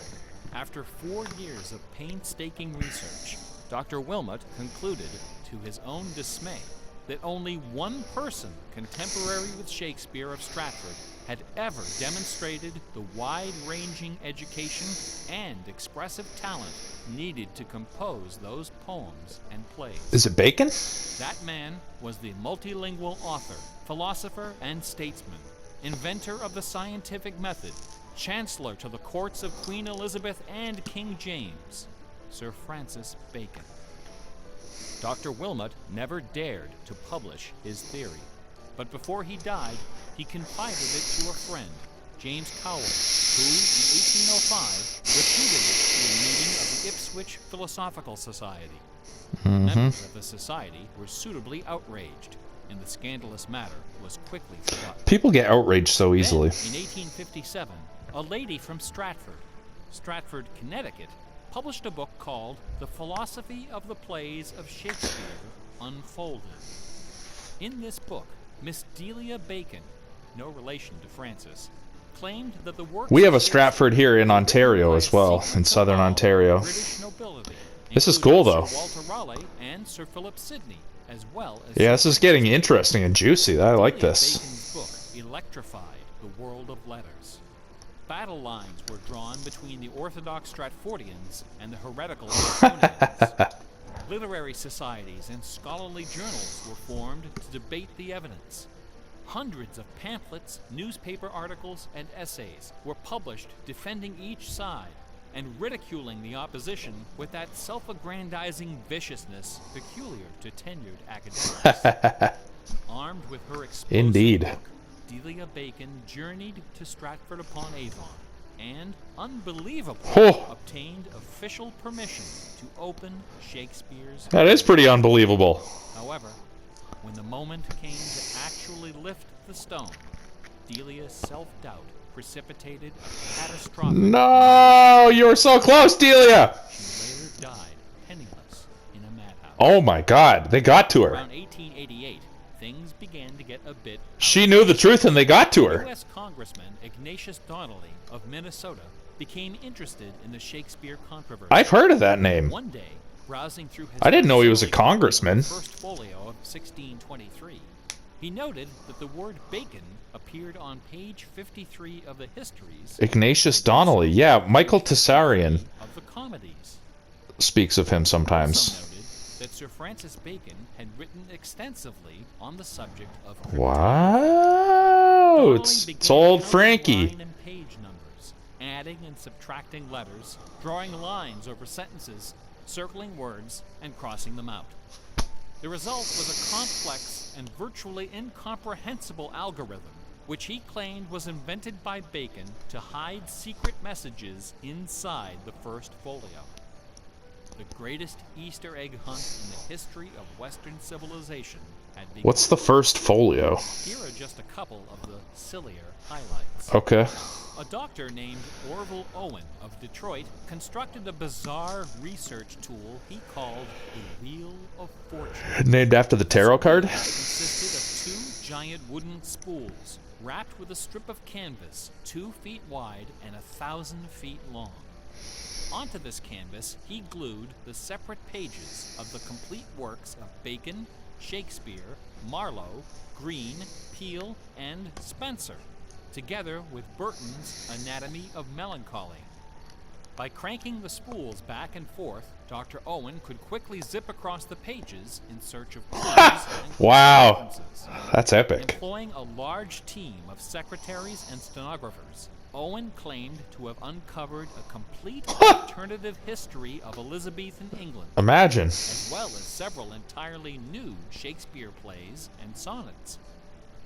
[SPEAKER 2] After 4 years of painstaking research, Dr. Wilmot concluded, to his own dismay, that only one person contemporary with Shakespeare of Stratford had ever demonstrated the wide-ranging education and expressive talent needed to compose those poems and plays.
[SPEAKER 1] Is it Bacon?
[SPEAKER 2] That man was the multilingual author, philosopher, and statesman, inventor of the scientific method, chancellor to the courts of Queen Elizabeth and King James, Sir Francis Bacon. Dr. Wilmot never dared to publish his theory, but before he died, he confided it to a friend, James Cowell, who, in 1805, repeated it to a meeting of the Ipswich Philosophical Society. Members of the society were suitably outraged, and the scandalous matter was quickly forgotten.
[SPEAKER 1] People get outraged so easily.
[SPEAKER 2] Then, in 1857, a lady from Stratford, Connecticut, published a book called The Philosophy of the Plays of Shakespeare Unfolded. In this book, Miss Delia Bacon, no relation to Francis, claimed that the works
[SPEAKER 1] We have
[SPEAKER 2] of
[SPEAKER 1] a Stratford here in Ontario as well, in southern Ontario.
[SPEAKER 2] British nobility,
[SPEAKER 1] This is
[SPEAKER 2] including
[SPEAKER 1] cool, though.
[SPEAKER 2] Sir Walter Raleigh and Sir Philip Sidney, as well as
[SPEAKER 1] Yeah, this is getting interesting and juicy. I like
[SPEAKER 2] Delia
[SPEAKER 1] this.
[SPEAKER 2] Bacon's book electrified the world of letters. Battle lines were drawn between the orthodox Stratfordians and the heretical Oxonians. Literary societies and scholarly journals were formed to debate the evidence. Hundreds of pamphlets, newspaper articles, and essays were published defending each side and ridiculing the opposition with that self-aggrandizing viciousness peculiar to tenured academics. Armed with her explosive
[SPEAKER 1] Indeed.
[SPEAKER 2] book, Delia Bacon journeyed to Stratford-upon-Avon and, unbelievably,
[SPEAKER 1] Oh.
[SPEAKER 2] obtained official permission to open Shakespeare's.
[SPEAKER 1] That is pretty unbelievable.
[SPEAKER 2] However, when the moment came to actually lift the stone, Delia's self-doubt precipitated a catastrophic.
[SPEAKER 1] No, you were so close, Delia.
[SPEAKER 2] She later died penniless in a madhouse.
[SPEAKER 1] Oh my God, they got to her.
[SPEAKER 2] Around 1888, things began to get a bit.
[SPEAKER 1] She knew the truth and they got to her.
[SPEAKER 2] U.S. Congressman Ignatius Donnelly of Minnesota became interested in the Shakespeare controversy.
[SPEAKER 1] I've heard of that name.
[SPEAKER 2] One day, browsing through his
[SPEAKER 1] I didn't know he was a
[SPEAKER 2] personally
[SPEAKER 1] congressman.
[SPEAKER 2] first folio of 1623, he noted that the word bacon appeared on page 53 of the histories
[SPEAKER 1] Ignatius Donnelly. Yeah, Michael Tessarian
[SPEAKER 2] of the comedies.
[SPEAKER 1] speaks of him
[SPEAKER 2] Also
[SPEAKER 1] sometimes.
[SPEAKER 2] noted that Sir Francis Bacon had written extensively on the subject of
[SPEAKER 1] Wow,
[SPEAKER 2] Donnelly
[SPEAKER 1] it's
[SPEAKER 2] began
[SPEAKER 1] old
[SPEAKER 2] counting
[SPEAKER 1] Frankie.
[SPEAKER 2] line and page numbers, adding and subtracting letters, drawing lines over sentences, circling words, and crossing them out. The result was a complex and virtually incomprehensible algorithm, which he claimed was invented by Bacon to hide secret messages inside the first folio. The greatest Easter egg hunt in the history of Western civilization had begun.
[SPEAKER 1] What's the first folio?
[SPEAKER 2] Here are just a couple of the sillier highlights.
[SPEAKER 1] Okay.
[SPEAKER 2] A doctor named Orville Owen of Detroit constructed a bizarre research tool he called the Wheel of Fortune.
[SPEAKER 1] Named after the tarot card?
[SPEAKER 2] It consisted of two giant wooden spools wrapped with a strip of canvas 2 feet wide and 1,000 feet long. Onto this canvas, he glued the separate pages of the complete works of Bacon, Shakespeare, Marlowe, Greene, Peele, and Spenser, together with Burton's Anatomy of Melancholy. By cranking the spools back and forth, Dr. Owen could quickly zip across the pages in search of clues and
[SPEAKER 1] Wow.
[SPEAKER 2] references.
[SPEAKER 1] That's epic.
[SPEAKER 2] Employing a large team of secretaries and stenographers, Owen claimed to have uncovered a complete alternative history of Elizabethan England,
[SPEAKER 1] Imagine.
[SPEAKER 2] as well as several entirely new Shakespeare plays and sonnets.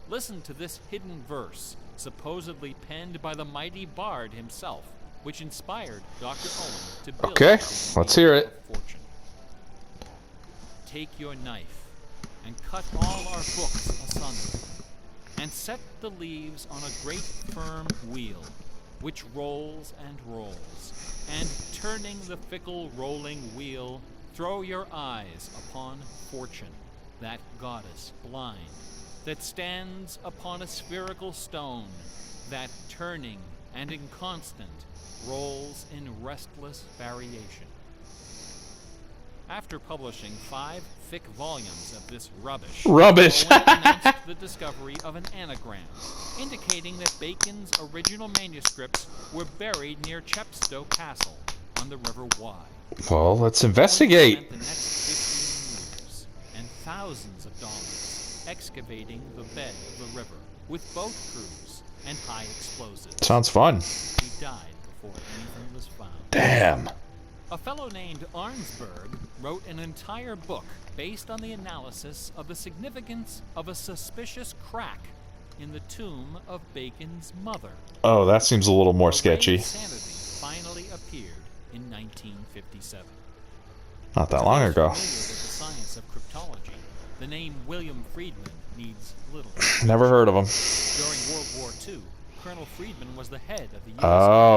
[SPEAKER 2] Listen to this hidden verse, supposedly penned by the mighty bard himself, which inspired Dr. Owen to build
[SPEAKER 1] Okay,
[SPEAKER 2] his
[SPEAKER 1] let's
[SPEAKER 2] Wheel
[SPEAKER 1] hear it.
[SPEAKER 2] of Fortune. Take your knife and cut all our books asunder, and set the leaves on a great firm wheel, which rolls and rolls, and turning the fickle rolling wheel, throw your eyes upon Fortune, that goddess blind, that stands upon a spherical stone, that turning and inconstant rolls in restless variation. After publishing 5 thick volumes of this
[SPEAKER 1] Rubbish.
[SPEAKER 2] Owen announced the discovery of an anagram, indicating that Bacon's original manuscripts were buried near Chepstow Castle on the River Wye.
[SPEAKER 1] Well, let's
[SPEAKER 2] Owen
[SPEAKER 1] investigate.
[SPEAKER 2] spent the next 15 years and thousands of dollars excavating the bed of the river with boat crews and high explosives.
[SPEAKER 1] Sounds fun.
[SPEAKER 2] He died before anything was found.
[SPEAKER 1] Damn.
[SPEAKER 2] A fellow named Arnsberg wrote an entire book based on the analysis of the significance of a suspicious crack in the tomb of Bacon's mother.
[SPEAKER 1] Oh, that seems a little more
[SPEAKER 2] A Ray
[SPEAKER 1] sketchy.
[SPEAKER 2] of Sanity finally appeared in 1957.
[SPEAKER 1] Not that long
[SPEAKER 2] Those
[SPEAKER 1] ago.
[SPEAKER 2] familiar with the science of cryptology, the name William Friedman needs little.
[SPEAKER 1] Never heard of him.
[SPEAKER 2] During World War II, Colonel Friedman was the head of the U.S.
[SPEAKER 1] Oh.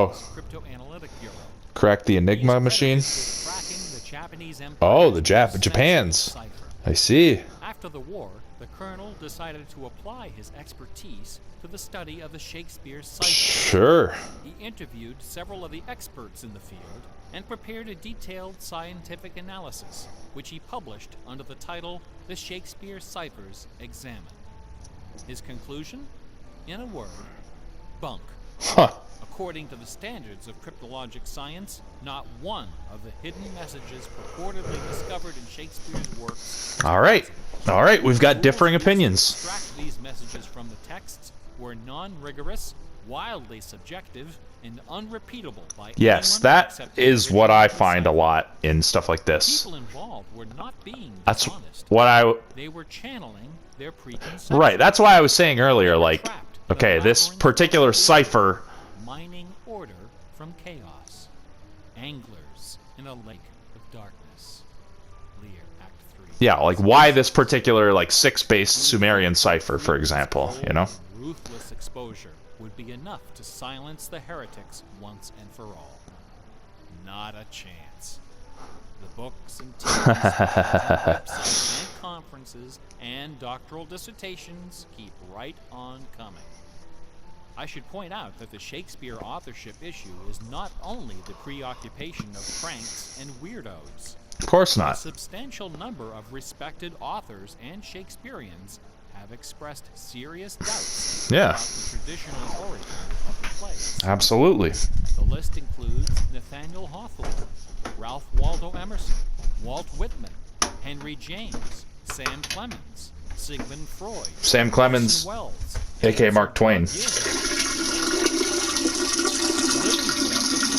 [SPEAKER 2] Army's Cryptoanalytic Bureau.
[SPEAKER 1] Crack the Enigma
[SPEAKER 2] He's
[SPEAKER 1] machine.
[SPEAKER 2] credited with cracking the Japanese
[SPEAKER 1] Oh, the
[SPEAKER 2] Empire's
[SPEAKER 1] Japan's.
[SPEAKER 2] cipher.
[SPEAKER 1] I see.
[SPEAKER 2] After the war, the colonel decided to apply his expertise to the study of the Shakespeare cipher.
[SPEAKER 1] Sure.
[SPEAKER 2] He interviewed several of the experts in the field and prepared a detailed scientific analysis, which he published under the title The Shakespeare Ciphers Examined. His conclusion? In a word, bunk.
[SPEAKER 1] Huh.
[SPEAKER 2] According to the standards of cryptologic science, not one of the hidden messages purportedly discovered in Shakespeare's works.
[SPEAKER 1] All right. All right. We've got differing
[SPEAKER 2] Rules used to
[SPEAKER 1] opinions.
[SPEAKER 2] extract these messages from the texts were non-rigorous, wildly subjective, and unrepeatable by
[SPEAKER 1] Yes,
[SPEAKER 2] anyone
[SPEAKER 1] that
[SPEAKER 2] except the
[SPEAKER 1] is what I
[SPEAKER 2] original
[SPEAKER 1] find a
[SPEAKER 2] disciple.
[SPEAKER 1] lot in stuff like this.
[SPEAKER 2] People involved were not being
[SPEAKER 1] That's
[SPEAKER 2] dishonest.
[SPEAKER 1] what I...
[SPEAKER 2] They were channeling their preconceptions.
[SPEAKER 1] Right, that's why I was saying earlier, like,
[SPEAKER 2] Trapped in a
[SPEAKER 1] okay, this
[SPEAKER 2] labyrinth
[SPEAKER 1] particular
[SPEAKER 2] of
[SPEAKER 1] cipher...
[SPEAKER 2] mining order from chaos. Anglers in a lake of darkness. Lear, Act 3.
[SPEAKER 1] Yeah, like, why this particular, like, six-based Sumerian cipher, for example, you know?
[SPEAKER 2] Ruthless exposure would be enough to silence the heretics once and for all. Not a chance. The books and teams, websites and conferences and doctoral dissertations keep right on coming. I should point out that the Shakespeare authorship issue is not only the preoccupation of cranks and weirdos.
[SPEAKER 1] Of course
[SPEAKER 2] A
[SPEAKER 1] not.
[SPEAKER 2] substantial number of respected authors and Shakespeareans have expressed serious doubts
[SPEAKER 1] Yeah.
[SPEAKER 2] about the traditional origin of the plays.
[SPEAKER 1] Absolutely.
[SPEAKER 2] The list includes Nathaniel Hawthorne, Ralph Waldo Emerson, Walt Whitman, Henry James, Sam Clemens, Sigmund Freud,
[SPEAKER 1] Sam Clemens,
[SPEAKER 2] Orson Welles,
[SPEAKER 1] aka
[SPEAKER 2] and
[SPEAKER 1] Mark Twain.
[SPEAKER 2] Living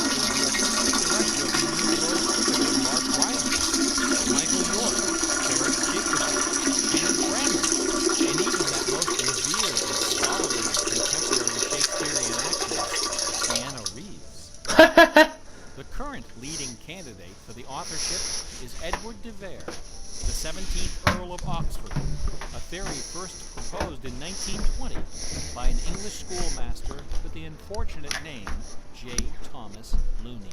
[SPEAKER 2] director of the New World Theater, Mark Rylance, Michael York, Derek Jacobs, Kenneth Branagh, and even that most revered and scholarly of contemporary Shakespearean actors, Keanu Reeves. The current leading candidate for the authorship is Edward de Vere, the 17th Earl of Oxford, a theory first proposed in 1920 by an English schoolmaster with the unfortunate name J. Thomas Looney.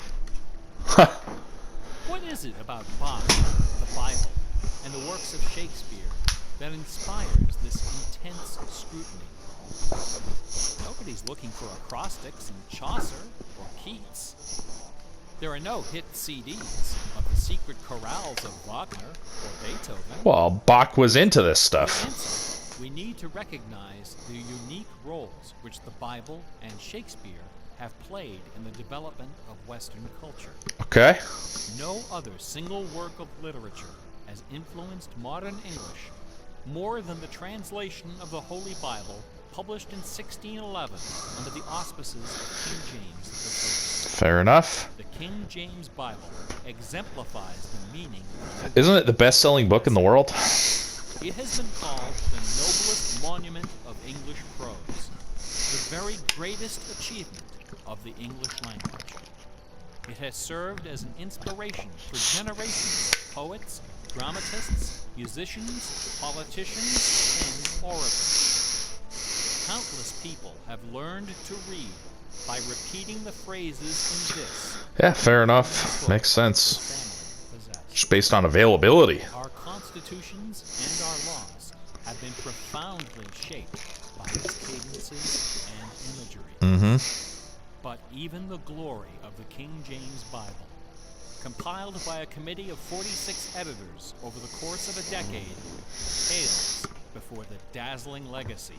[SPEAKER 2] What is it about Bach, the Bible, and the works of Shakespeare that inspires this intense scrutiny? Nobody's looking for acrostics in Chaucer or Keats. There are no hit CDs of the secret chorales of Wagner or Beethoven.
[SPEAKER 1] Well, Bach was into this
[SPEAKER 2] To
[SPEAKER 1] stuff.
[SPEAKER 2] answer, we need to recognize the unique roles which the Bible and Shakespeare have played in the development of Western culture.
[SPEAKER 1] Okay.
[SPEAKER 2] No other single work of literature has influenced modern English more than the translation of the Holy Bible published in 1611 under the auspices of King James I.
[SPEAKER 1] Fair enough.
[SPEAKER 2] The King James Bible exemplifies the meaning of
[SPEAKER 1] Isn't it the best-selling book in the world?
[SPEAKER 2] It has been called the noblest monument of English prose, the very greatest achievement of the English language. It has served as an inspiration for generations of poets, dramatists, musicians, politicians, and orators. Countless people have learned to read by repeating the phrases in this.
[SPEAKER 1] Yeah, fair enough.
[SPEAKER 2] book
[SPEAKER 1] Makes
[SPEAKER 2] the
[SPEAKER 1] sense.
[SPEAKER 2] family possessed.
[SPEAKER 1] Just based on availability.
[SPEAKER 2] Our constitutions and our laws have been profoundly shaped by its cadences and imagery.
[SPEAKER 1] Mm-hmm.
[SPEAKER 2] But even the glory of the King James Bible, compiled by a committee of 46 editors over the course of a decade, pales before the dazzling legacy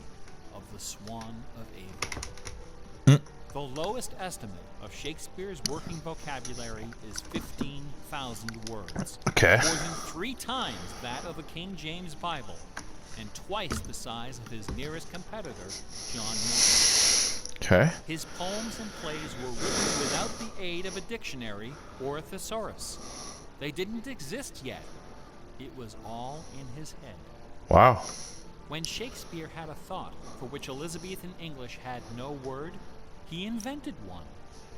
[SPEAKER 2] of the Swan of Avon. The lowest estimate of Shakespeare's working vocabulary is 15,000 words.
[SPEAKER 1] Okay.
[SPEAKER 2] More than 3 times that of the King James Bible, and twice the size of his nearest competitor, John Milton.
[SPEAKER 1] Okay.
[SPEAKER 2] His poems and plays were written without the aid of a dictionary or a thesaurus. They didn't exist yet. It was all in his head.
[SPEAKER 1] Wow.
[SPEAKER 2] When Shakespeare had a thought for which Elizabethan English had no word, he invented one.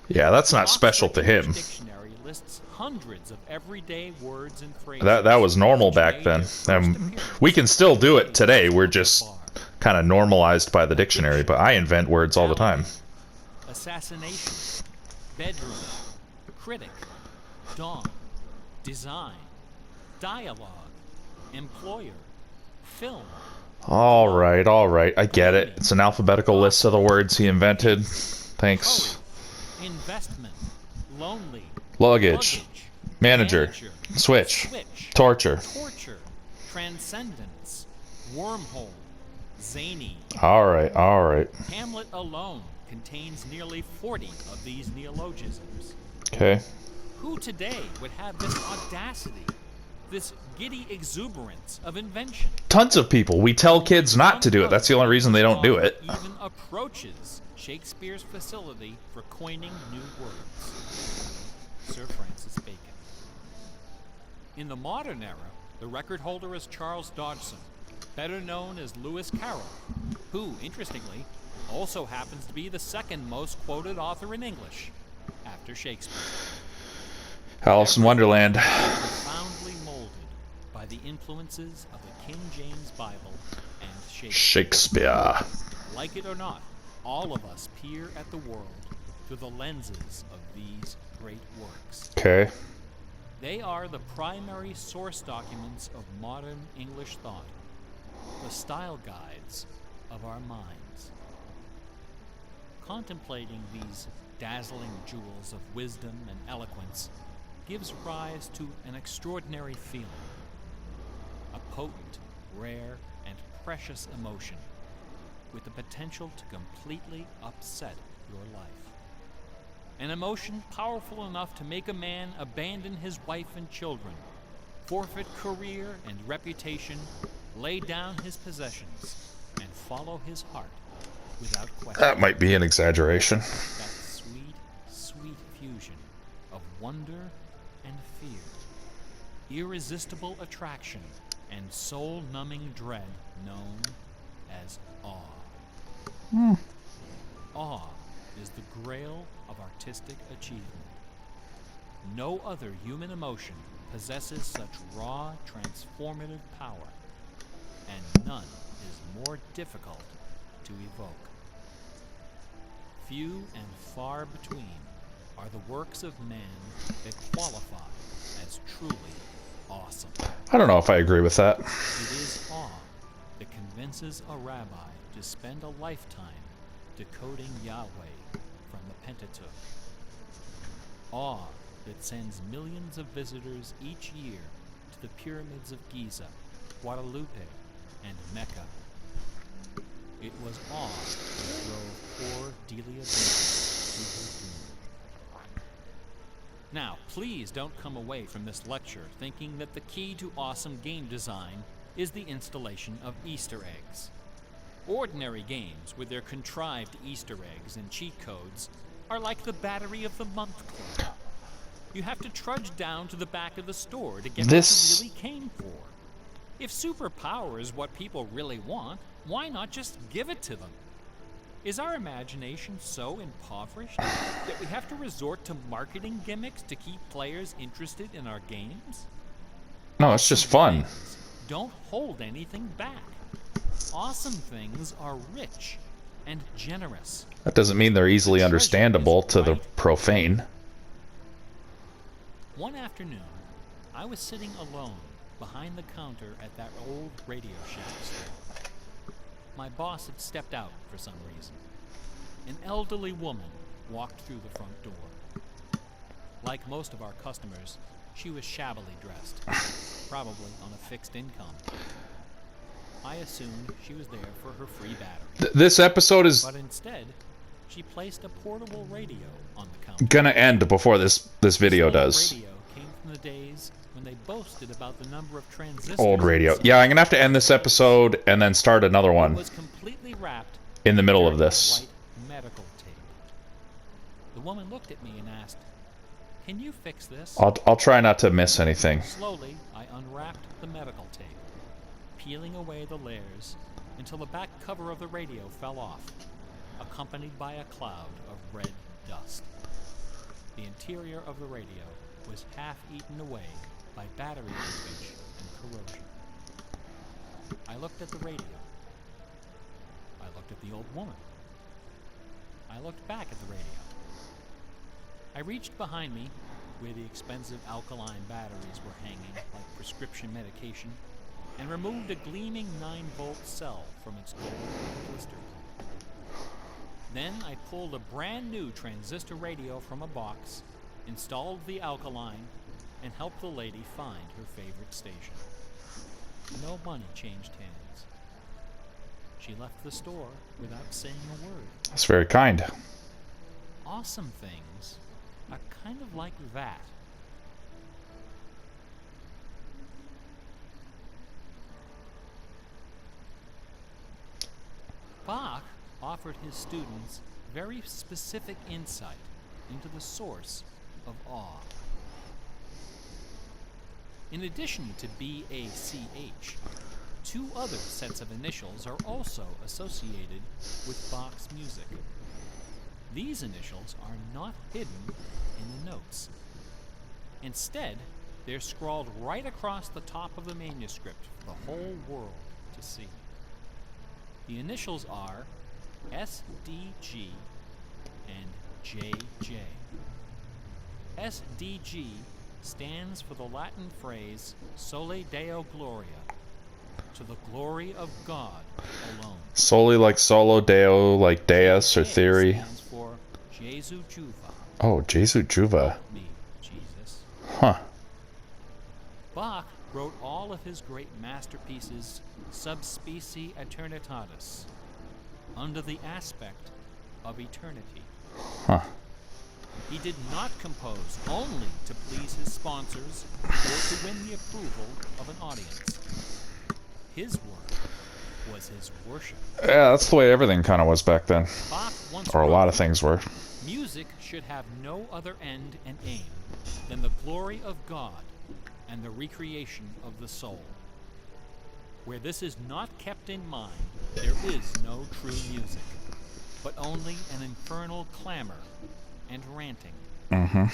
[SPEAKER 1] Yeah, that's not
[SPEAKER 2] Oxford
[SPEAKER 1] special to
[SPEAKER 2] English
[SPEAKER 1] him.
[SPEAKER 2] Dictionary lists hundreds of everyday words and phrases.
[SPEAKER 1] That was normal
[SPEAKER 2] which
[SPEAKER 1] back
[SPEAKER 2] made
[SPEAKER 1] then.
[SPEAKER 2] their first appearance
[SPEAKER 1] We can still do it today. We're
[SPEAKER 2] in
[SPEAKER 1] just
[SPEAKER 2] the bar.
[SPEAKER 1] kind of normalized by the dictionary, but I invent words all the time.
[SPEAKER 2] Assassination, bedroom, critic, dawn, design, dialogue, employer, film,
[SPEAKER 1] All right. I get it. It's an alphabetical list of the words he invented. Thanks.
[SPEAKER 2] poet, investment, lonely,
[SPEAKER 1] Luggage. Manager. Switch.
[SPEAKER 2] switch,
[SPEAKER 1] Torture.
[SPEAKER 2] torture, transcendence, wormhole, zany.
[SPEAKER 1] All right, all right.
[SPEAKER 2] Hamlet alone contains nearly 40 of these neologisms.
[SPEAKER 1] Okay.
[SPEAKER 2] Who today would have this audacity, this giddy exuberance of invention?
[SPEAKER 1] Tons of people. We tell kids not to do it. That's the only reason they don't do it.
[SPEAKER 2] Even approaches Shakespeare's facility for coining new words. Sir Francis Bacon. In the modern era, the record holder is Charles Dodgson, better known as Lewis Carroll, who, interestingly, also happens to be the second most quoted author in English, after Shakespeare.
[SPEAKER 1] Alice in Wonderland.
[SPEAKER 2] Profoundly molded by the influences of the King James Bible and
[SPEAKER 1] Shakespeare.
[SPEAKER 2] Like it or not, all of us peer at the world through the lenses of these great works.
[SPEAKER 1] Okay.
[SPEAKER 2] They are the primary source documents of modern English thought, the style guides of our minds. Contemplating these dazzling jewels of wisdom and eloquence gives rise to an extraordinary feeling, a potent, rare, and precious emotion with the potential to completely upset your life. An emotion powerful enough to make a man abandon his wife and children, forfeit career and reputation, lay down his possessions, and follow his heart without question.
[SPEAKER 1] That might be an exaggeration.
[SPEAKER 2] That sweet, sweet fusion of wonder and fear, irresistible attraction, and soul-numbing dread known as awe. Awe is the grail of artistic achievement. No other human emotion possesses such raw, transformative power, and none is more difficult to evoke. Few and far between are the works of man that qualify as truly awesome.
[SPEAKER 1] I don't know if I agree with that.
[SPEAKER 2] It is awe that convinces a rabbi to spend a lifetime decoding Yahweh from the Pentateuch. Awe that sends millions of visitors each year to the pyramids of Giza, Guadalupe, and Mecca. It was awe that drove poor Delia Baker to her doom. Now, please don't come away from this lecture thinking that the key to awesome game design is the installation of Easter eggs. Ordinary games with their contrived Easter eggs and cheat codes are like the Battery of the Month Club. You have to trudge down to the back of the store to get what you really came for. If superpower is what people really want, why not just give it to them? Is our imagination so impoverished that we have to resort to marketing gimmicks to keep players interested in our games?
[SPEAKER 1] No, it's just fun.
[SPEAKER 2] Don't hold anything back. Awesome things are rich and generous.
[SPEAKER 1] That doesn't mean they're easily understandable to the profane.
[SPEAKER 2] One afternoon, I was sitting alone behind the counter at that old Radio Shack store. My boss had stepped out for some reason. An elderly woman walked through the front door. Like most of our customers, she was shabbily dressed, probably on a fixed income. I assumed she was there for her free battery.
[SPEAKER 1] This episode is
[SPEAKER 2] But instead, she placed a portable radio on the counter.
[SPEAKER 1] gonna end before this video
[SPEAKER 2] This old
[SPEAKER 1] does.
[SPEAKER 2] radio came from the days when they boasted about the number of transistors.
[SPEAKER 1] Old radio. Yeah, I'm gonna have to end this episode and then start another
[SPEAKER 2] It
[SPEAKER 1] one
[SPEAKER 2] was completely wrapped
[SPEAKER 1] in the middle of
[SPEAKER 2] in
[SPEAKER 1] this.
[SPEAKER 2] white medical tape. The woman looked at me and asked, "Can you fix this?"
[SPEAKER 1] I'll try not to miss anything.
[SPEAKER 2] Slowly, I unwrapped the medical tape, peeling away the layers until the back cover of the radio fell off, accompanied by a cloud of red dust. The interior of the radio was half eaten away by battery leakage and corrosion. I looked at the radio. I looked at the old woman. I looked back at the radio. I reached behind me, where the expensive alkaline batteries were hanging like prescription medication, and removed a gleaming 9-volt cell from its gold blister. Then I pulled a brand new transistor radio from a box, installed the alkaline, and helped the lady find her favorite station. No money changed hands. she left the store without saying a word.
[SPEAKER 1] That's very kind.
[SPEAKER 2] Awesome things are kind of like that. Bach offered his students very specific insight into the source of awe. In addition to B-A-C-H, 2 other sets of initials are also associated with Bach's music. These initials are not hidden in the notes. Instead, they're scrawled right across the top of the manuscript for the whole world to see. The initials are S-D-G and J-J. S-D-G stands for the Latin phrase Soli Deo Gloria, to the glory of God alone.
[SPEAKER 1] Solely like solo deo, like deus or theory.
[SPEAKER 2] Stands for Jesu Juva.
[SPEAKER 1] Oh, Jesu Juva.
[SPEAKER 2] Help me, Jesus.
[SPEAKER 1] Huh.
[SPEAKER 2] Bach wrote all of his great masterpieces sub specie eternitatis, under the aspect of eternity.
[SPEAKER 1] Huh.
[SPEAKER 2] He did not compose only to please his sponsors or to win the approval of an audience. His work was his worship.
[SPEAKER 1] Yeah, that's the way everything kind of was back then.
[SPEAKER 2] Bach once
[SPEAKER 1] Or a
[SPEAKER 2] wrote,
[SPEAKER 1] lot of things were.
[SPEAKER 2] "Music should have no other end and aim than the glory of God and the recreation of the soul. Where this is not kept in mind, there is no true music, but only an infernal clamor and ranting."
[SPEAKER 1] Mm-hmm.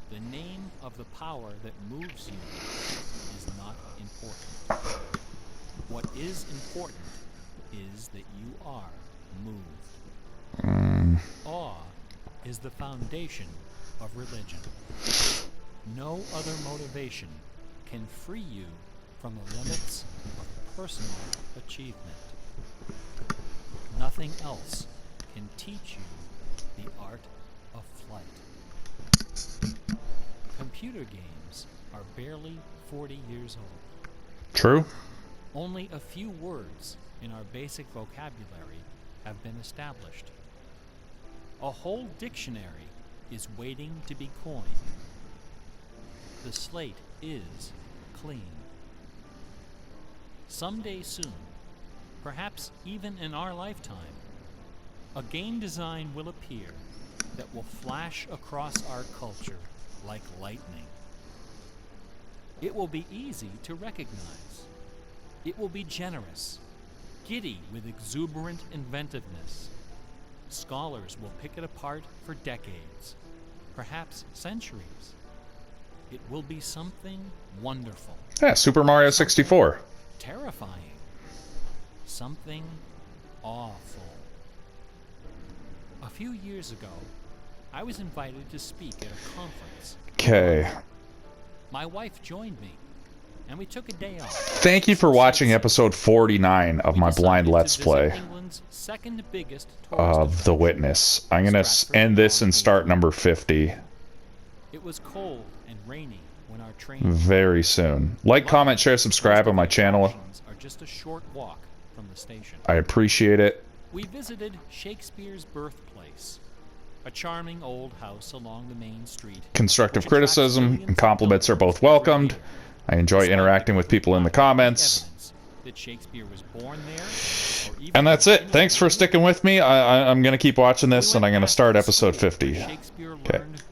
[SPEAKER 2] The name of the power that moves you is not important. What is important is that you are moved. Awe is the foundation of religion. No other motivation can free you from the limits of personal achievement. Nothing else can teach you the art of flight. Computer games are barely 40 years old.
[SPEAKER 1] True.
[SPEAKER 2] Only a few words in our basic vocabulary have been established. A whole dictionary is waiting to be coined. The slate is clean. Someday soon, perhaps even in our lifetime, a game design will appear that will flash across our culture like lightning. It will be easy to recognize. It will be generous, giddy with exuberant inventiveness. Scholars will pick it apart for decades, perhaps centuries. It will be something wonderful.
[SPEAKER 1] Yeah, Super Mario 64.
[SPEAKER 2] Terrifying. Something awful. A few years ago, I was invited to speak at a conference.
[SPEAKER 1] Okay.
[SPEAKER 2] My wife joined me, and we took a day off.
[SPEAKER 1] Thank you for watching episode 49 of my blind Let's Play
[SPEAKER 2] England's second biggest
[SPEAKER 1] of The Witness. I'm going to end this and start number 50
[SPEAKER 2] It was cold and rainy when our train
[SPEAKER 1] very soon. Like, comment, share, subscribe on my channel.
[SPEAKER 2] are just a short walk from the station.
[SPEAKER 1] I appreciate it.
[SPEAKER 2] We visited Shakespeare's birthplace, a charming old house along the main street.
[SPEAKER 1] Constructive criticism and compliments are both welcomed. I enjoy interacting with people in the comments.
[SPEAKER 2] That Shakespeare was born there, or even
[SPEAKER 1] And that's it. Thanks for sticking with me. I'm going to keep watching this, and I'm going to start episode 50.
[SPEAKER 2] Shakespeare
[SPEAKER 1] Okay.
[SPEAKER 2] learned